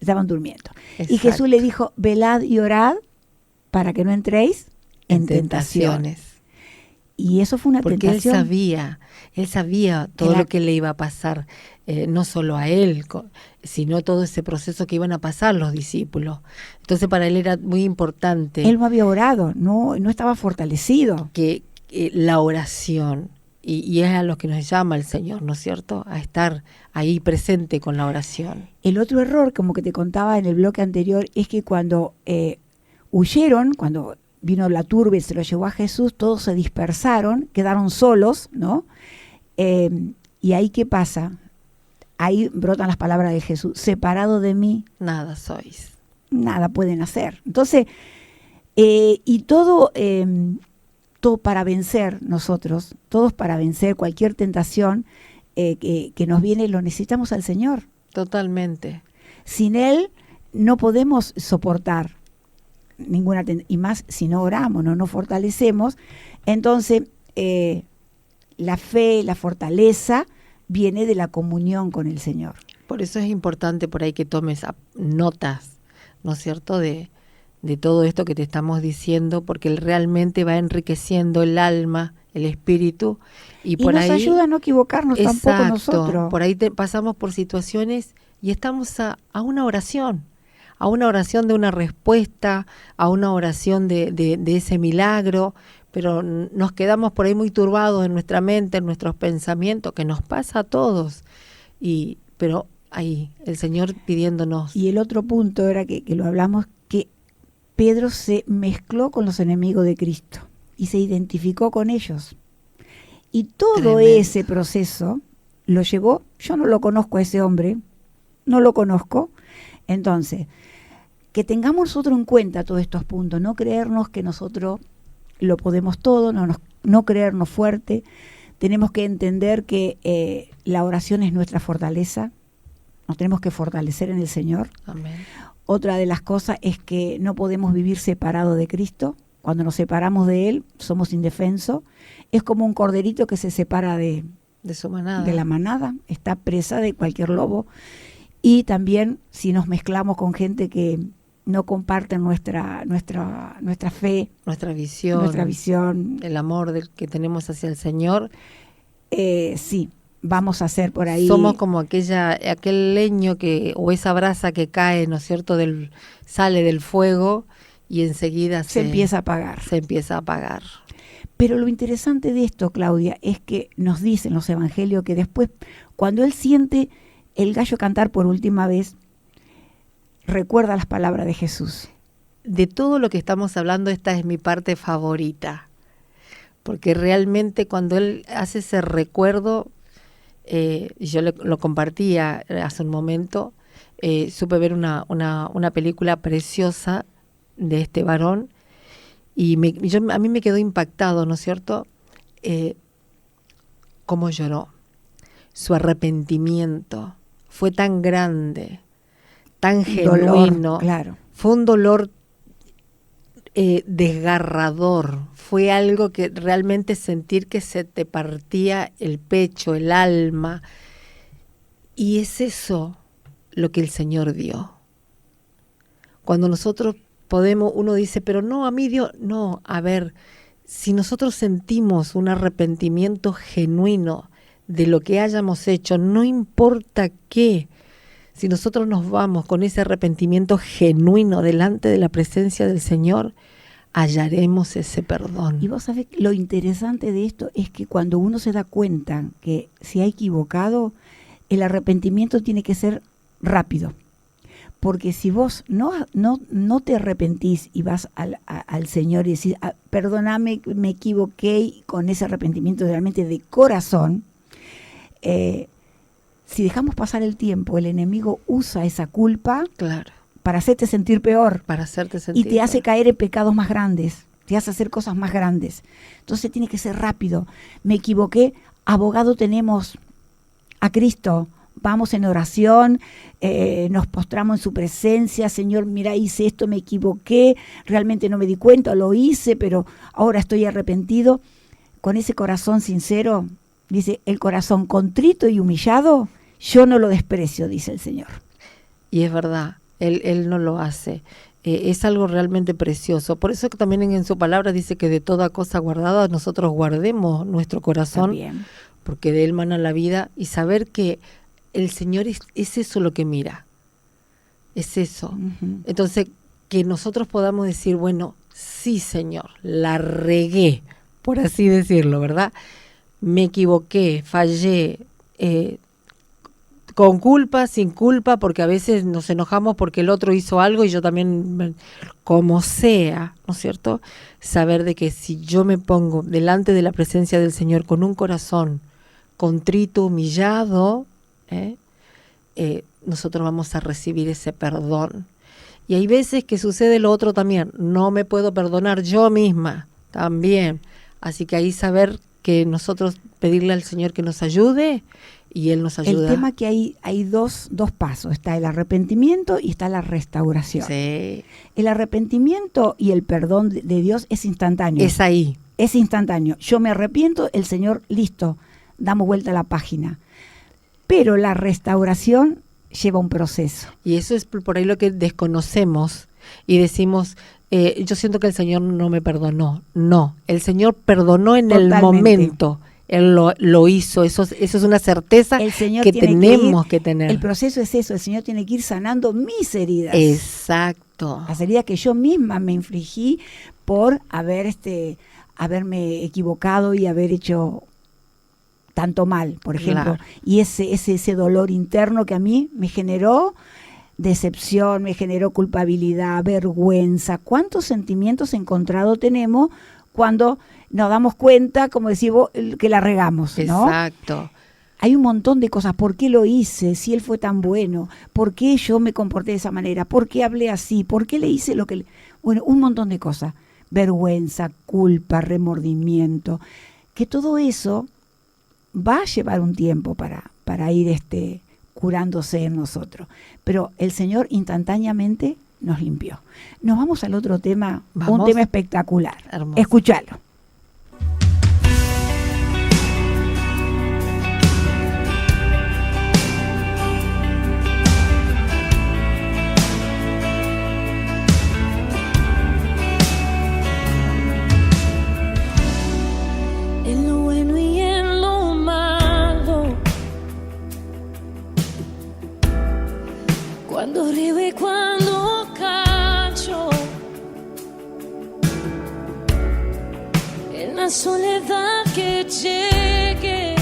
Estaban durmiendo. Exacto. Y Jesús le dijo, velad y orad para que no entréis en tentaciones. Y eso fue una porque tentación. Él sabía todo lo que le iba a pasar, no solo a él, sino todo ese proceso que iban a pasar los discípulos. Entonces para él era muy importante. Él no había orado, no estaba fortalecido. Que la oración, y es a lo que nos llama el Señor, ¿no es cierto? A estar ahí presente con la oración. El otro error, como que te contaba en el bloque anterior, es que cuando huyeron, cuando vino la turba y se lo llevó a Jesús, todos se dispersaron, quedaron solos, ¿no? Y ahí, ¿qué pasa? Ahí brotan las palabras de Jesús, separado de mí, nada sois. Nada pueden hacer. Entonces, y todo para vencer nosotros, todos para vencer cualquier tentación que nos viene, lo necesitamos al Señor. Totalmente. Sin Él no podemos soportar ninguna y más si no oramos, no nos fortalecemos. Entonces, la fe, la fortaleza viene de la comunión con el Señor. Por eso es importante por ahí que tomes notas, ¿no es cierto?, de todo esto que te estamos diciendo, porque Él realmente va enriqueciendo el alma, el espíritu, y por nos ahí ayuda a no equivocarnos tampoco nosotros. Por ahí pasamos por situaciones y estamos a una oración de una respuesta, a una oración de ese milagro, pero nos quedamos por ahí muy turbados en nuestra mente, en nuestros pensamientos, que nos pasa a todos. Pero ahí, el Señor pidiéndonos. Y el otro punto era que lo hablamos, que Pedro se mezcló con los enemigos de Cristo y se identificó con ellos. Y todo Tremendo. ese proceso lo llevó, yo no lo conozco a ese hombre, no lo conozco. Entonces, que tengamos nosotros en cuenta todos estos puntos, no creernos que nosotros lo podemos todo, no creernos fuerte. Tenemos que entender que la oración es nuestra fortaleza, nos tenemos que fortalecer en el Señor. Amén. Otra de las cosas es que no podemos vivir separados de Cristo. Cuando nos separamos de Él, somos indefensos. Es como un corderito que se separa de De su manada. la manada, está presa de cualquier lobo. Y también si nos mezclamos con gente que no comparte nuestra fe, Nuestra visión. nuestra visión, El amor que tenemos hacia el Señor. sí, vamos a hacer por ahí. Somos como aquel leño o esa brasa que cae, ¿no es cierto? Sale del fuego y enseguida se empieza a apagar. se empieza a apagar. Pero lo interesante de esto, Claudia, es que nos dicen los evangelios que después, cuando él siente el gallo cantar por última vez, recuerda las palabras de Jesús. De todo lo que estamos hablando, esta es mi parte favorita. Porque realmente cuando él hace ese recuerdo, yo lo compartía hace un momento, supe ver una película preciosa de este varón y a mí me quedó impactado, ¿no es cierto? Cómo lloró. Su arrepentimiento fue tan grande, tan genuino. Dolor, claro. Fue un dolor desgarrador. Fue algo que realmente sentir que se te partía el pecho, el alma. Y es eso lo que el Señor dio. Cuando nosotros uno dice, pero no, a mí Dios, no, a ver, si nosotros sentimos un arrepentimiento genuino de lo que hayamos hecho, no importa qué, si nosotros nos vamos con ese arrepentimiento genuino delante de la presencia del Señor, hallaremos ese perdón. Y vos sabés, lo interesante de esto es que cuando uno se da cuenta que se ha equivocado, el arrepentimiento tiene que ser rápido. Porque si vos no te arrepentís y vas al Señor y decís, perdóname, me equivoqué, y con ese arrepentimiento realmente de corazón, si dejamos pasar el tiempo, el enemigo usa esa culpa Claro, para hacerte sentir peor para hacerte sentir. y te hace caer en pecados más grandes, te hace hacer cosas más grandes. Entonces tiene que ser rápido. Me equivoqué, abogado tenemos a Cristo. Vamos en oración, nos postramos en su presencia. Señor, mira, hice esto, me equivoqué, realmente no me di cuenta, lo hice, pero ahora estoy arrepentido. Con ese corazón sincero, dice, el corazón contrito y humillado, yo no lo desprecio, dice el Señor. Y es verdad, Él no lo hace. Es algo realmente precioso. Por eso que también en su palabra dice que de toda cosa guardada nosotros guardemos nuestro corazón, También. porque de Él mana la vida, y saber que el Señor es eso lo que mira. Es eso. Ujú. Entonces, que nosotros podamos decir, bueno, sí, Señor, la regué, por así decirlo, ¿verdad? Me equivoqué, fallé, con culpa, sin culpa, porque a veces nos enojamos porque el otro hizo algo y yo también, como sea, ¿no es cierto? Saber de que si yo me pongo delante de la presencia del Señor con un corazón contrito, humillado, nosotros vamos a recibir ese perdón. Y hay veces que sucede lo otro también, no me puedo perdonar yo misma también. Así que ahí saber que nosotros pedirle al Señor que nos ayude y Él nos ayuda. El tema que hay dos pasos, está el arrepentimiento y está la restauración. Sí, El arrepentimiento y el perdón de Dios es instantáneo. es ahí. Es instantáneo. Yo me arrepiento, el Señor, listo, damos vuelta a la página. Pero la restauración lleva un proceso. Y eso es por ahí lo que desconocemos y decimos, yo siento que el Señor no me perdonó. No, el Señor perdonó en el Totalmente. momento. Él lo hizo. Eso es una certeza El Señor que tiene tenemos ir, que tener. El proceso es eso, el Señor tiene que ir sanando mis heridas. Exacto. Las heridas que yo misma me infligí por haberme equivocado y haber hecho tanto mal, por ejemplo, Claro. y ese dolor interno que a mí me generó decepción, me generó culpabilidad, vergüenza. ¿Cuántos sentimientos encontrados tenemos cuando nos damos cuenta, como decís vos, que la regamos, ¿no? Exacto. Hay un montón de cosas. ¿Por qué lo hice? Si él fue tan bueno. ¿Por qué yo me comporté de esa manera? ¿Por qué hablé así? ¿Por qué le hice lo que... Bueno, un montón de cosas. Vergüenza, culpa, remordimiento. Que todo eso va a llevar un tiempo para ir curándose en nosotros. Pero el Señor instantáneamente nos limpió. Nos vamos al otro tema, un Vamos. tema espectacular. Hermoso. Escuchalo. En lo bueno y en lo malo, cuando río y cuando callo, en la soledad que llegue,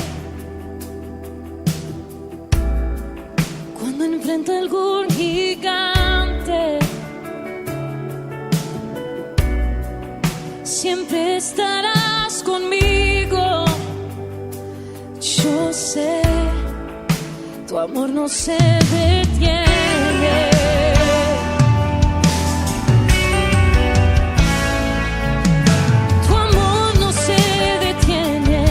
cuando enfrento algún gigante, siempre estarás conmigo. Yo sé, tu amor no se detiene. Tu amor no se detiene,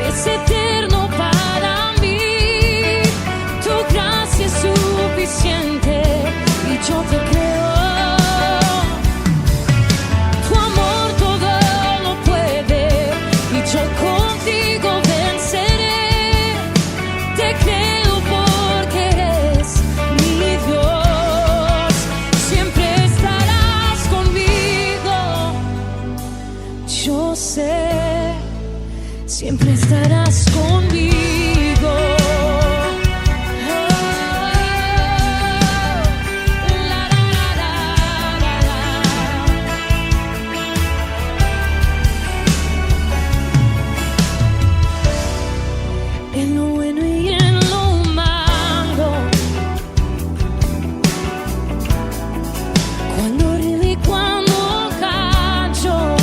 es eterno para mí. Tu gracia es suficiente y yo te creo. Tu amor todo lo puede y yo contigo venceré. Te creo porque eres mi Dios. Siempre estarás conmigo. Yo sé, siempre estarás conmigo. La, la, la, la, la. En lo bueno y en lo malo, cuando río y cuando callo,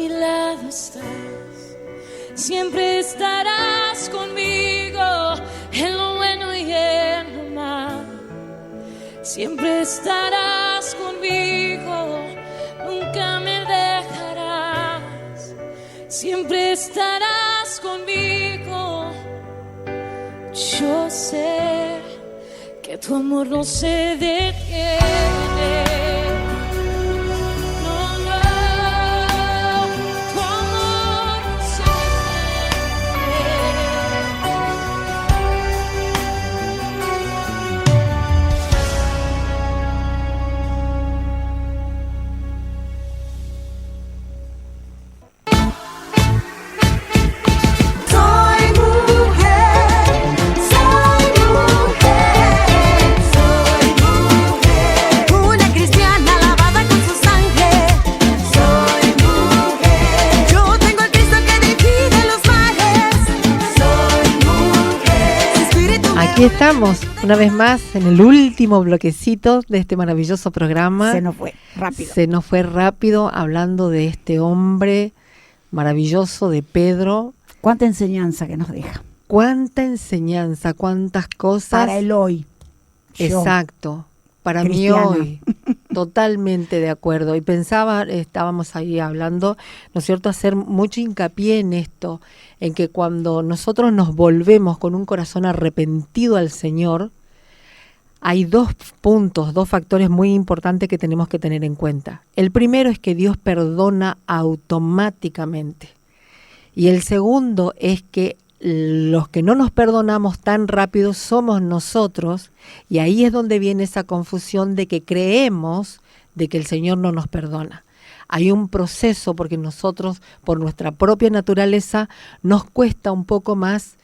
mi lado estás. Siempre estarás conmigo en lo bueno y en lo malo. Siempre estarás conmigo, nunca me dejarás. Siempre estarás conmigo. Yo sé que tu amor no se detiene. No, no, tu amor no se Soy mujer, soy mujer, soy mujer. Una cristiana lavada con su sangre. Soy mujer. Yo tengo el Cristo que divide los mares. Soy mujer. Su espíritu me Aquí estamos, una vez más, en el último bloquecito de este maravilloso programa. Se nos fue rápido. Se nos fue rápido hablando de este hombre maravilloso, de Pedro. Cuánta enseñanza que nos deja. Cuánta enseñanza, cuántas cosas. Para el hoy. Yo. Exacto. Para mí cristiana. hoy, totalmente de acuerdo. Y pensaba, estábamos ahí hablando, ¿no es cierto?, hacer mucho hincapié en esto, en que cuando nosotros nos volvemos con un corazón arrepentido al Señor, hay dos puntos, dos factores muy importantes que tenemos que tener en cuenta. El primero es que Dios perdona automáticamente. Y el segundo es que los que no nos perdonamos tan rápido somos nosotros, y ahí es donde viene esa confusión de que creemos de que el Señor no nos perdona. Hay un proceso porque nosotros, por nuestra propia naturaleza, nos cuesta un poco más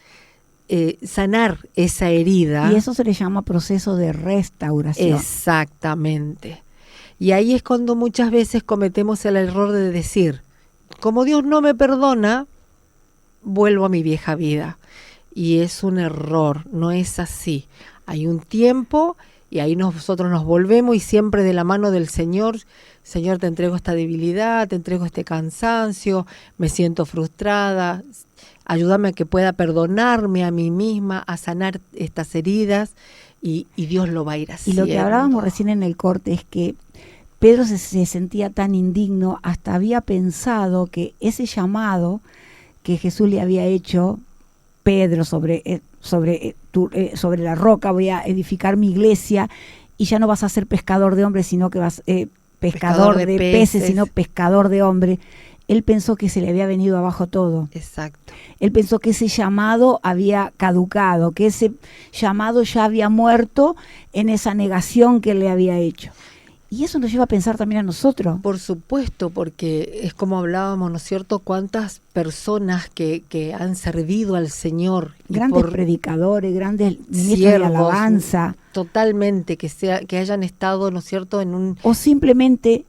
sanar esa herida. Y eso se le llama proceso de restauración. Exactamente. Y ahí es cuando muchas veces cometemos el error de decir, como Dios no me perdona, vuelvo a mi vieja vida. Y es un error, no es así. Hay un tiempo y ahí nosotros nos volvemos y siempre de la mano del Señor. Señor, te entrego esta debilidad, te entrego este cansancio, me siento frustrada. Ayúdame a que pueda perdonarme a mí misma, a sanar estas heridas y Dios lo va a ir Y haciendo. lo que hablábamos recién en el corte es que Pedro se sentía tan indigno, hasta había pensado que ese llamado que Jesús le había hecho, Pedro, sobre la roca voy a edificar mi iglesia, y ya no vas a ser pescador de hombres, sino que vas pescador de peces, sino pescador de hombres. Él pensó que se le había venido abajo todo. Exacto. Él pensó que ese llamado había caducado, que ese llamado ya había muerto en esa negación que él le había hecho. Y eso nos lleva a pensar también a nosotros. Por supuesto, porque es como hablábamos, ¿no es cierto? Cuántas personas que han servido al Señor. Grandes predicadores, grandes ministros de siervos, alabanza. Totalmente, que hayan estado, ¿no es cierto?, en un... O simplemente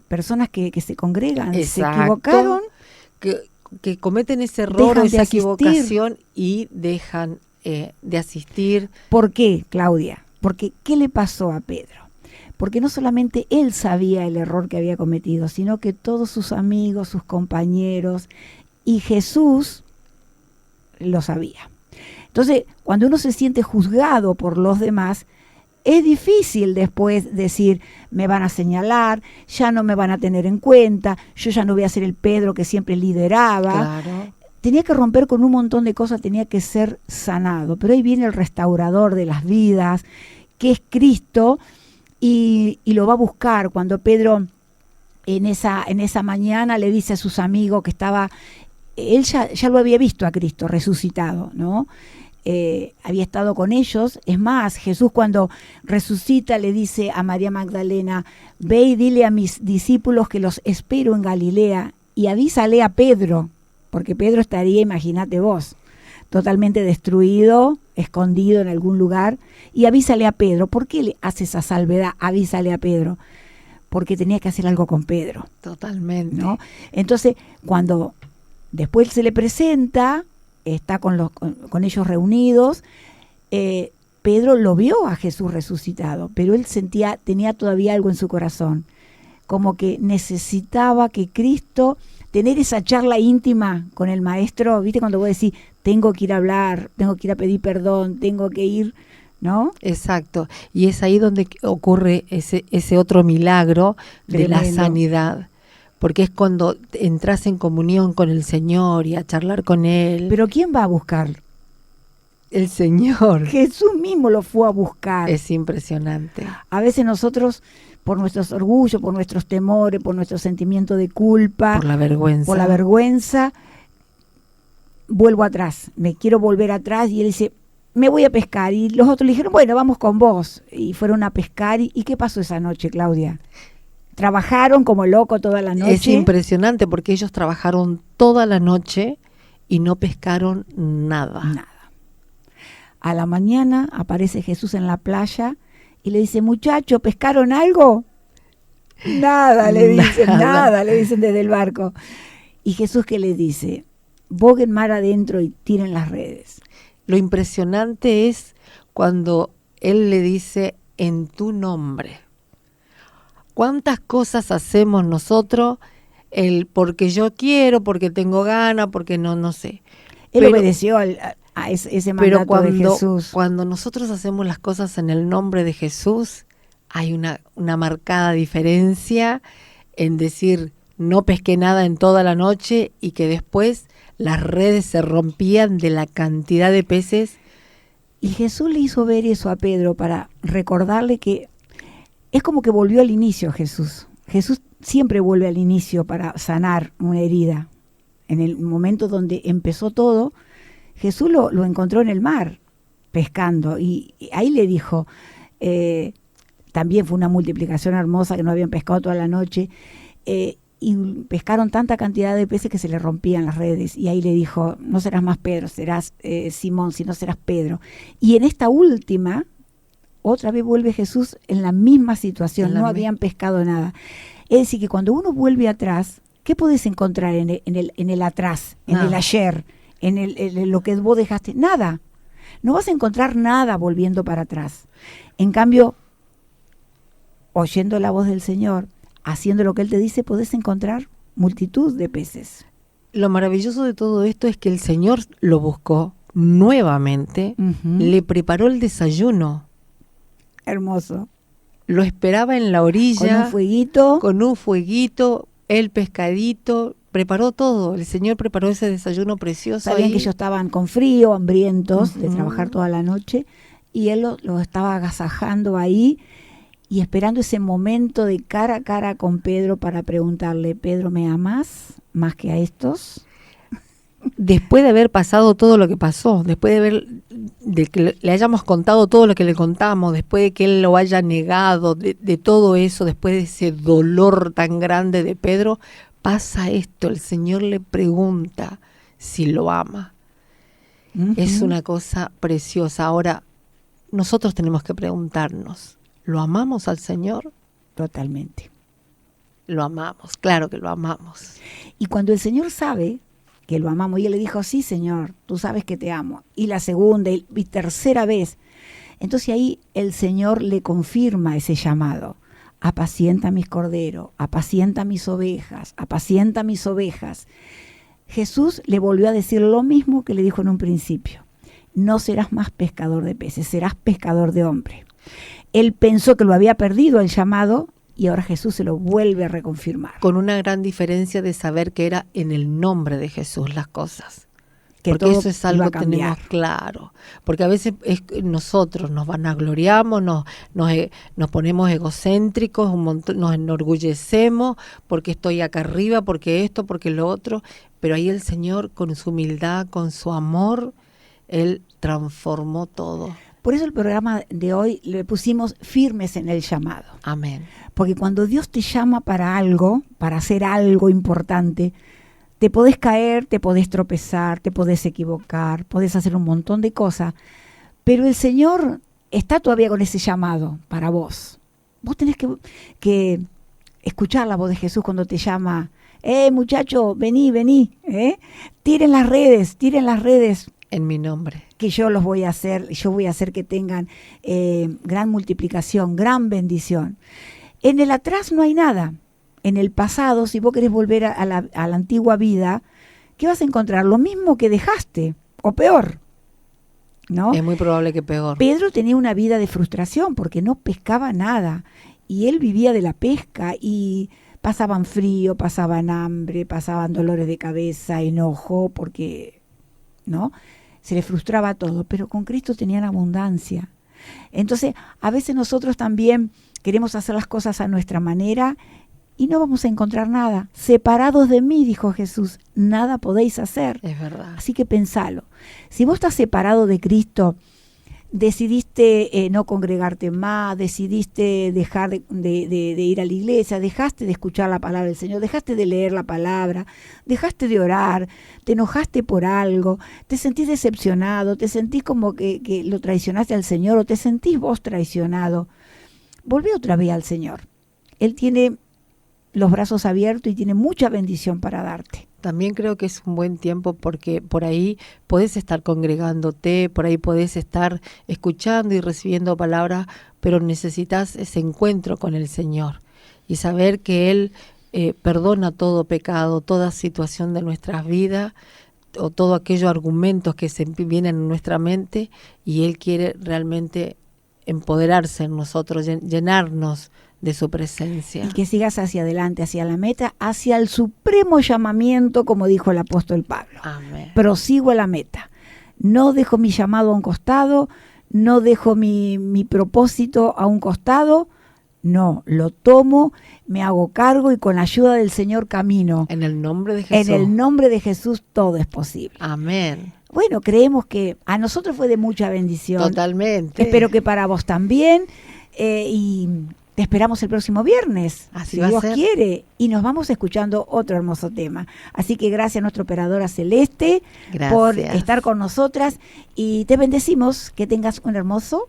personas que se congregan, Exacto, se equivocaron. Que cometen ese error, Dejan de esa asistir. equivocación y dejan de asistir. ¿Por qué, Claudia? Porque ¿qué le pasó a Pedro? Porque no solamente él sabía el error que había cometido, sino que todos sus amigos, sus compañeros y Jesús lo sabía. Entonces, cuando uno se siente juzgado por los demás, es difícil después decir, me van a señalar, ya no me van a tener en cuenta, yo ya no voy a ser el Pedro que siempre lideraba. Claro. Tenía que romper con un montón de cosas, tenía que ser sanado. Pero ahí viene el restaurador de las vidas, que es Cristo, y lo va a buscar. Cuando Pedro en esa mañana le dice a sus amigos que estaba, él ya lo había visto a Cristo resucitado, ¿no? Había estado con ellos. Es más, Jesús cuando resucita le dice a María Magdalena, ve y dile a mis discípulos que los espero en Galilea, y avísale a Pedro, porque Pedro estaría, imagínate vos, totalmente destruido, escondido en algún lugar, y avísale a Pedro. ¿Por qué le hace esa salvedad? Avísale a Pedro, porque tenía que hacer algo con Pedro. Totalmente. ¿No? Entonces, cuando después se le presenta, está con ellos reunidos, Pedro lo vio a Jesús resucitado, pero él tenía todavía algo en su corazón. como que necesitaba que Cristo, tener esa charla íntima con el maestro, ¿viste? Cuando vos decís, tengo que ir a hablar, tengo que ir a pedir perdón, tengo que ir, ¿no? Exacto. Y es ahí donde ocurre ese otro milagro de la Tremendo. sanidad. Porque es cuando entras en comunión con el Señor y a charlar con Él. Pero ¿quién va a buscar? El Señor. Jesús mismo lo fue a buscar. Es impresionante. A veces nosotros, por nuestros orgullos, por nuestros temores, por nuestro sentimiento de culpa, Por la vergüenza. por la vergüenza, vuelvo atrás, me quiero volver atrás, y él dice, me voy a pescar, y los otros le dijeron, bueno, vamos con vos, y fueron a pescar. ¿Y qué pasó esa noche, Claudia? Trabajaron como loco toda la noche. Es impresionante porque ellos trabajaron toda la noche y no pescaron nada. Nada. A la mañana aparece Jesús en la playa y le dice, muchacho, ¿pescaron algo? Nada, le dicen, nada, le dicen desde el barco. Y Jesús, ¿qué les dice? Boguen mar adentro y tiren las redes. Lo impresionante es cuando Él le dice, en tu nombre. ¿Cuántas cosas hacemos nosotros? El porque yo quiero, porque tengo ganas, porque no sé. Él Pero- obedeció a ese Pero mandato de Jesús. cuando nosotros hacemos las cosas en el nombre de Jesús, hay una marcada diferencia en decir, no pesqué nada en toda la noche, y que después las redes se rompían de la cantidad de peces. Y Jesús le hizo ver eso a Pedro para recordarle que es como que volvió al inicio Jesús. Jesús siempre vuelve al inicio para sanar una herida. En el momento donde empezó todo, Jesús lo encontró en el mar, pescando. Y ahí le dijo, también fue una multiplicación hermosa, que no habían pescado toda la noche, y pescaron tanta cantidad de peces que se le rompían las redes. Y ahí le dijo, no serás más Pedro, serás Simón, sino serás Pedro. Y en esta última, otra vez vuelve Jesús en la misma situación, no habían pescado nada. Es decir, que cuando uno vuelve atrás, ¿qué podés encontrar en el atrás, en Nada. el ayer, en lo que vos dejaste? Nada. No vas a encontrar nada volviendo para atrás. En cambio, oyendo la voz del Señor, haciendo lo que Él te dice, podés encontrar multitud de peces. Lo maravilloso de todo esto es que el Señor lo buscó nuevamente, Ujú. le preparó el desayuno, Hermoso. lo esperaba en la Con orilla, un fueguito. con un fueguito, el pescadito, preparó todo. El Señor preparó ese desayuno precioso. Sabían ahí. que ellos estaban con frío, hambrientos de Ujú. trabajar toda la noche, y Él lo estaba agasajando ahí y esperando ese momento de cara a cara con Pedro para preguntarle, Pedro, ¿me amas más que a estos? Después de haber pasado todo lo que pasó, después de que le hayamos contado todo lo que le contamos, después de que él lo haya negado, de todo eso, después de ese dolor tan grande de Pedro, pasa esto, el Señor le pregunta si lo ama. Es Ujú. una cosa preciosa. Ahora, nosotros tenemos que preguntarnos, ¿lo amamos al Señor? Totalmente. Lo amamos, claro que lo amamos. Y cuando el Señor sabe que lo amamos, y Él le dijo, sí, Señor, tú sabes que te amo, y la segunda y tercera vez, entonces ahí el Señor le confirma ese llamado. Apacienta mis corderos, apacienta mis ovejas, apacienta mis ovejas. Jesús le volvió a decir lo mismo que le dijo en un principio. No serás más pescador de peces, serás pescador de hombres. Él pensó que lo había perdido el llamado, y ahora Jesús se lo vuelve a reconfirmar. Con una gran diferencia de saber que era en el nombre de Jesús las cosas. Que Porque todo eso es iba algo a que tenemos cambiar. claro. Porque a veces nosotros nos vanagloriamos, nos ponemos egocéntricos, un montón, nos enorgullecemos porque estoy acá arriba, porque esto, porque lo otro. Pero ahí el Señor, con su humildad, con su amor, Él transformó todo. Por eso el programa de hoy le pusimos firmes en el llamado. Amén. Porque cuando Dios te llama para algo, para hacer algo importante, te podés caer, te podés tropezar, te podés equivocar, podés hacer un montón de cosas, pero el Señor está todavía con ese llamado para vos. Vos tenés que escuchar la voz de Jesús cuando te llama, muchacho, vení, tiren las redes, En mi nombre. que yo los voy a hacer, yo voy a hacer que tengan gran multiplicación, gran bendición. En el atrás no hay nada, en el pasado, si vos querés volver a la antigua vida, ¿qué vas a encontrar? Lo mismo que dejaste, o peor, ¿no? Es muy probable que peor. Pedro tenía una vida de frustración porque no pescaba nada, y él vivía de la pesca, y pasaban frío, pasaban hambre, pasaban dolores de cabeza, enojo, porque, ¿no? Se le frustraba todo, pero con Cristo tenían abundancia. Entonces, a veces nosotros también queremos hacer las cosas a nuestra manera y no vamos a encontrar nada. Separados de mí, dijo Jesús, nada podéis hacer. Es verdad. Así que pensalo. Si vos estás separado de Cristo, decidiste no congregarte más, decidiste dejar de ir a la iglesia, dejaste de escuchar la palabra del Señor, dejaste de leer la palabra, dejaste de orar, te enojaste por algo, te sentís decepcionado, te sentís como que lo traicionaste al Señor, o te sentís vos traicionado, volvé otra vez al Señor. Él tiene los brazos abiertos y tiene mucha bendición para darte. También creo que es un buen tiempo porque por ahí podés estar congregándote, por ahí podés estar escuchando y recibiendo palabras, pero necesitas ese encuentro con el Señor y saber que Él perdona todo pecado, toda situación de nuestras vidas o todos aquellos argumentos que se vienen en nuestra mente, y Él quiere realmente empoderarse en nosotros, llenarnos de su presencia. Y que sigas hacia adelante, hacia la meta, hacia el supremo llamamiento, como dijo el apóstol Pablo. Amén. Prosigo a la meta. No dejo mi llamado a un costado, no dejo mi propósito a un costado, no, lo tomo, me hago cargo y con la ayuda del Señor camino. En el nombre de Jesús. En el nombre de Jesús todo es posible. Amén. Bueno, creemos que a nosotros fue de mucha bendición. Totalmente. Espero que para vos también. Y te esperamos el próximo viernes, Así si va a Dios ser. quiere. Y nos vamos escuchando otro hermoso tema. Así que gracias a nuestra operadora Celeste por estar con nosotras. Y te bendecimos, que tengas un hermoso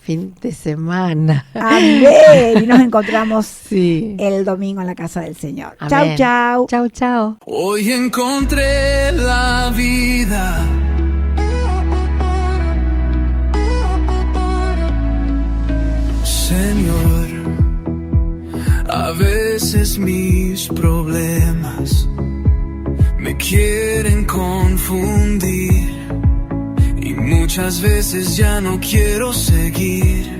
fin de semana. amén. Y nos encontramos Sí. el domingo en la casa del Señor. Amén. Chau, chau. Chau, chau. Hoy encontré la vida. Señor, a veces mis problemas me quieren confundir y muchas veces ya no quiero seguir.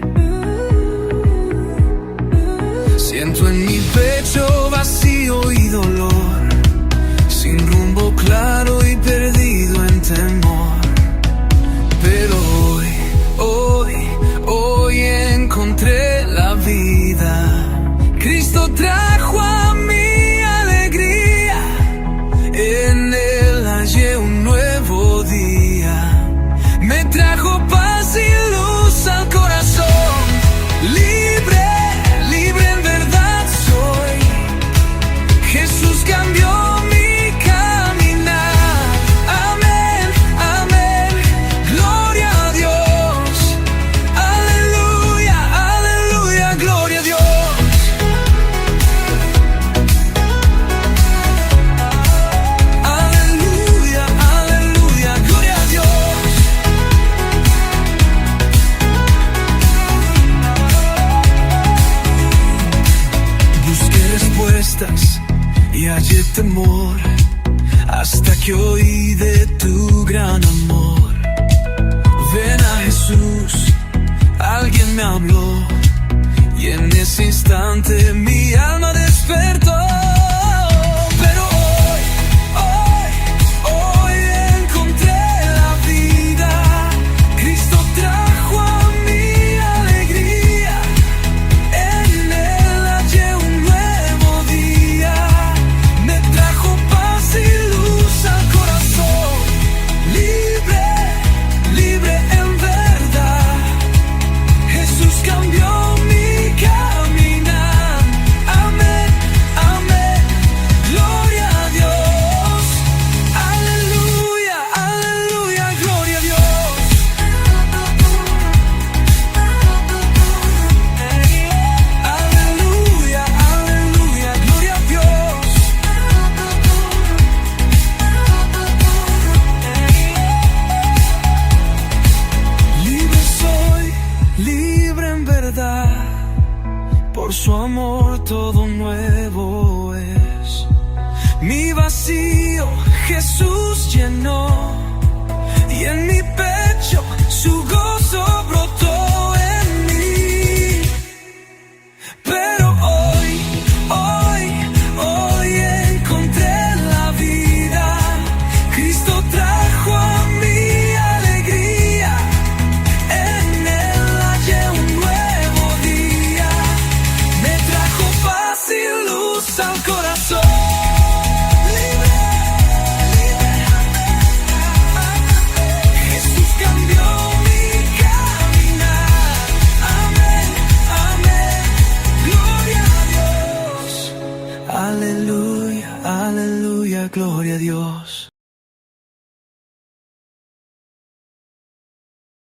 Siento en mi pecho vacío y dolor, sin rumbo claro y perdido en temor. Pero hoy encontré la vida. Cristo trajo a mi alegría. En Él hallé un nuevo día. Me trajo paz y luz al corazón. Libre, libre en verdad soy. Jesús cambió mi caminar. Amén, amén. Gloria a Dios. Aleluya, aleluya, gloria a Dios. Aleluya, aleluya, gloria a Dios. Busqué respuestas y hallé temor hasta que oí de tu gran amor. Ven a Jesús, alguien me habló y en ese instante mi alma despertó. Pero hoy encontré la vida. Cristo trajo a mi alegría. En Él hallé un nuevo día. Me trajo paz y luz al corazón. Libre, libre en verdad. Jesús cambió mi caminar. Amén, amén. Jesús llenó y en mi pecho